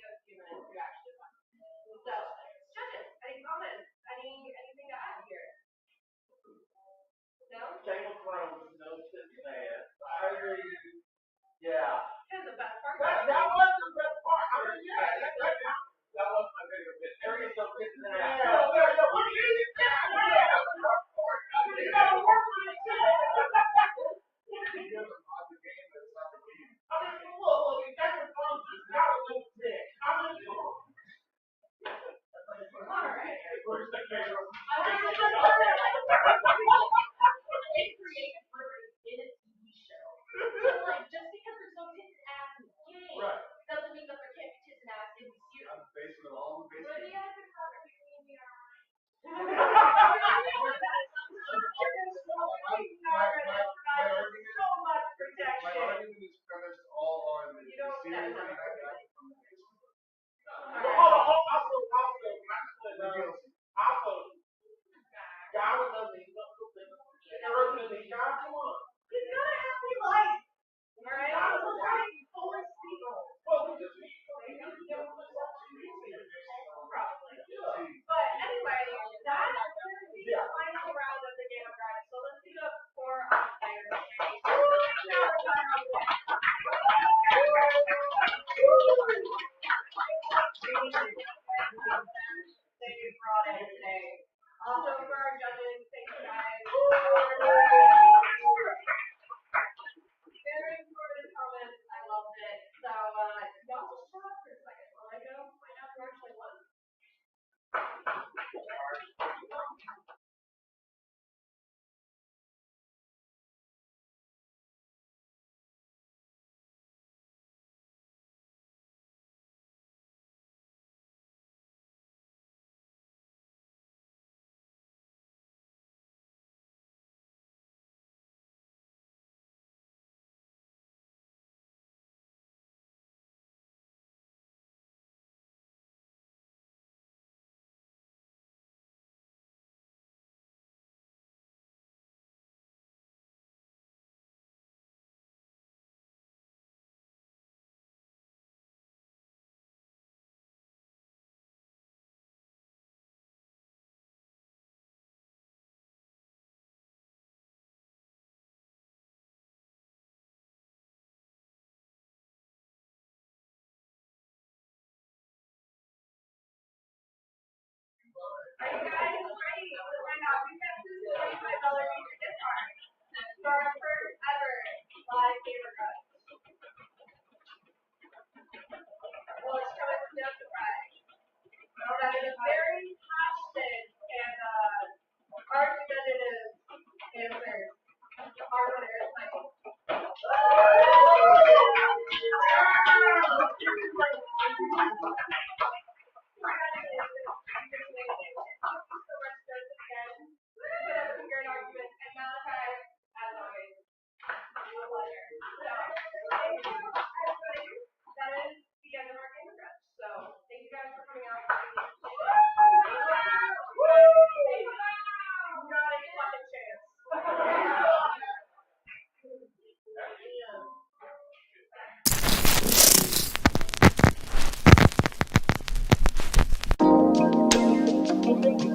I think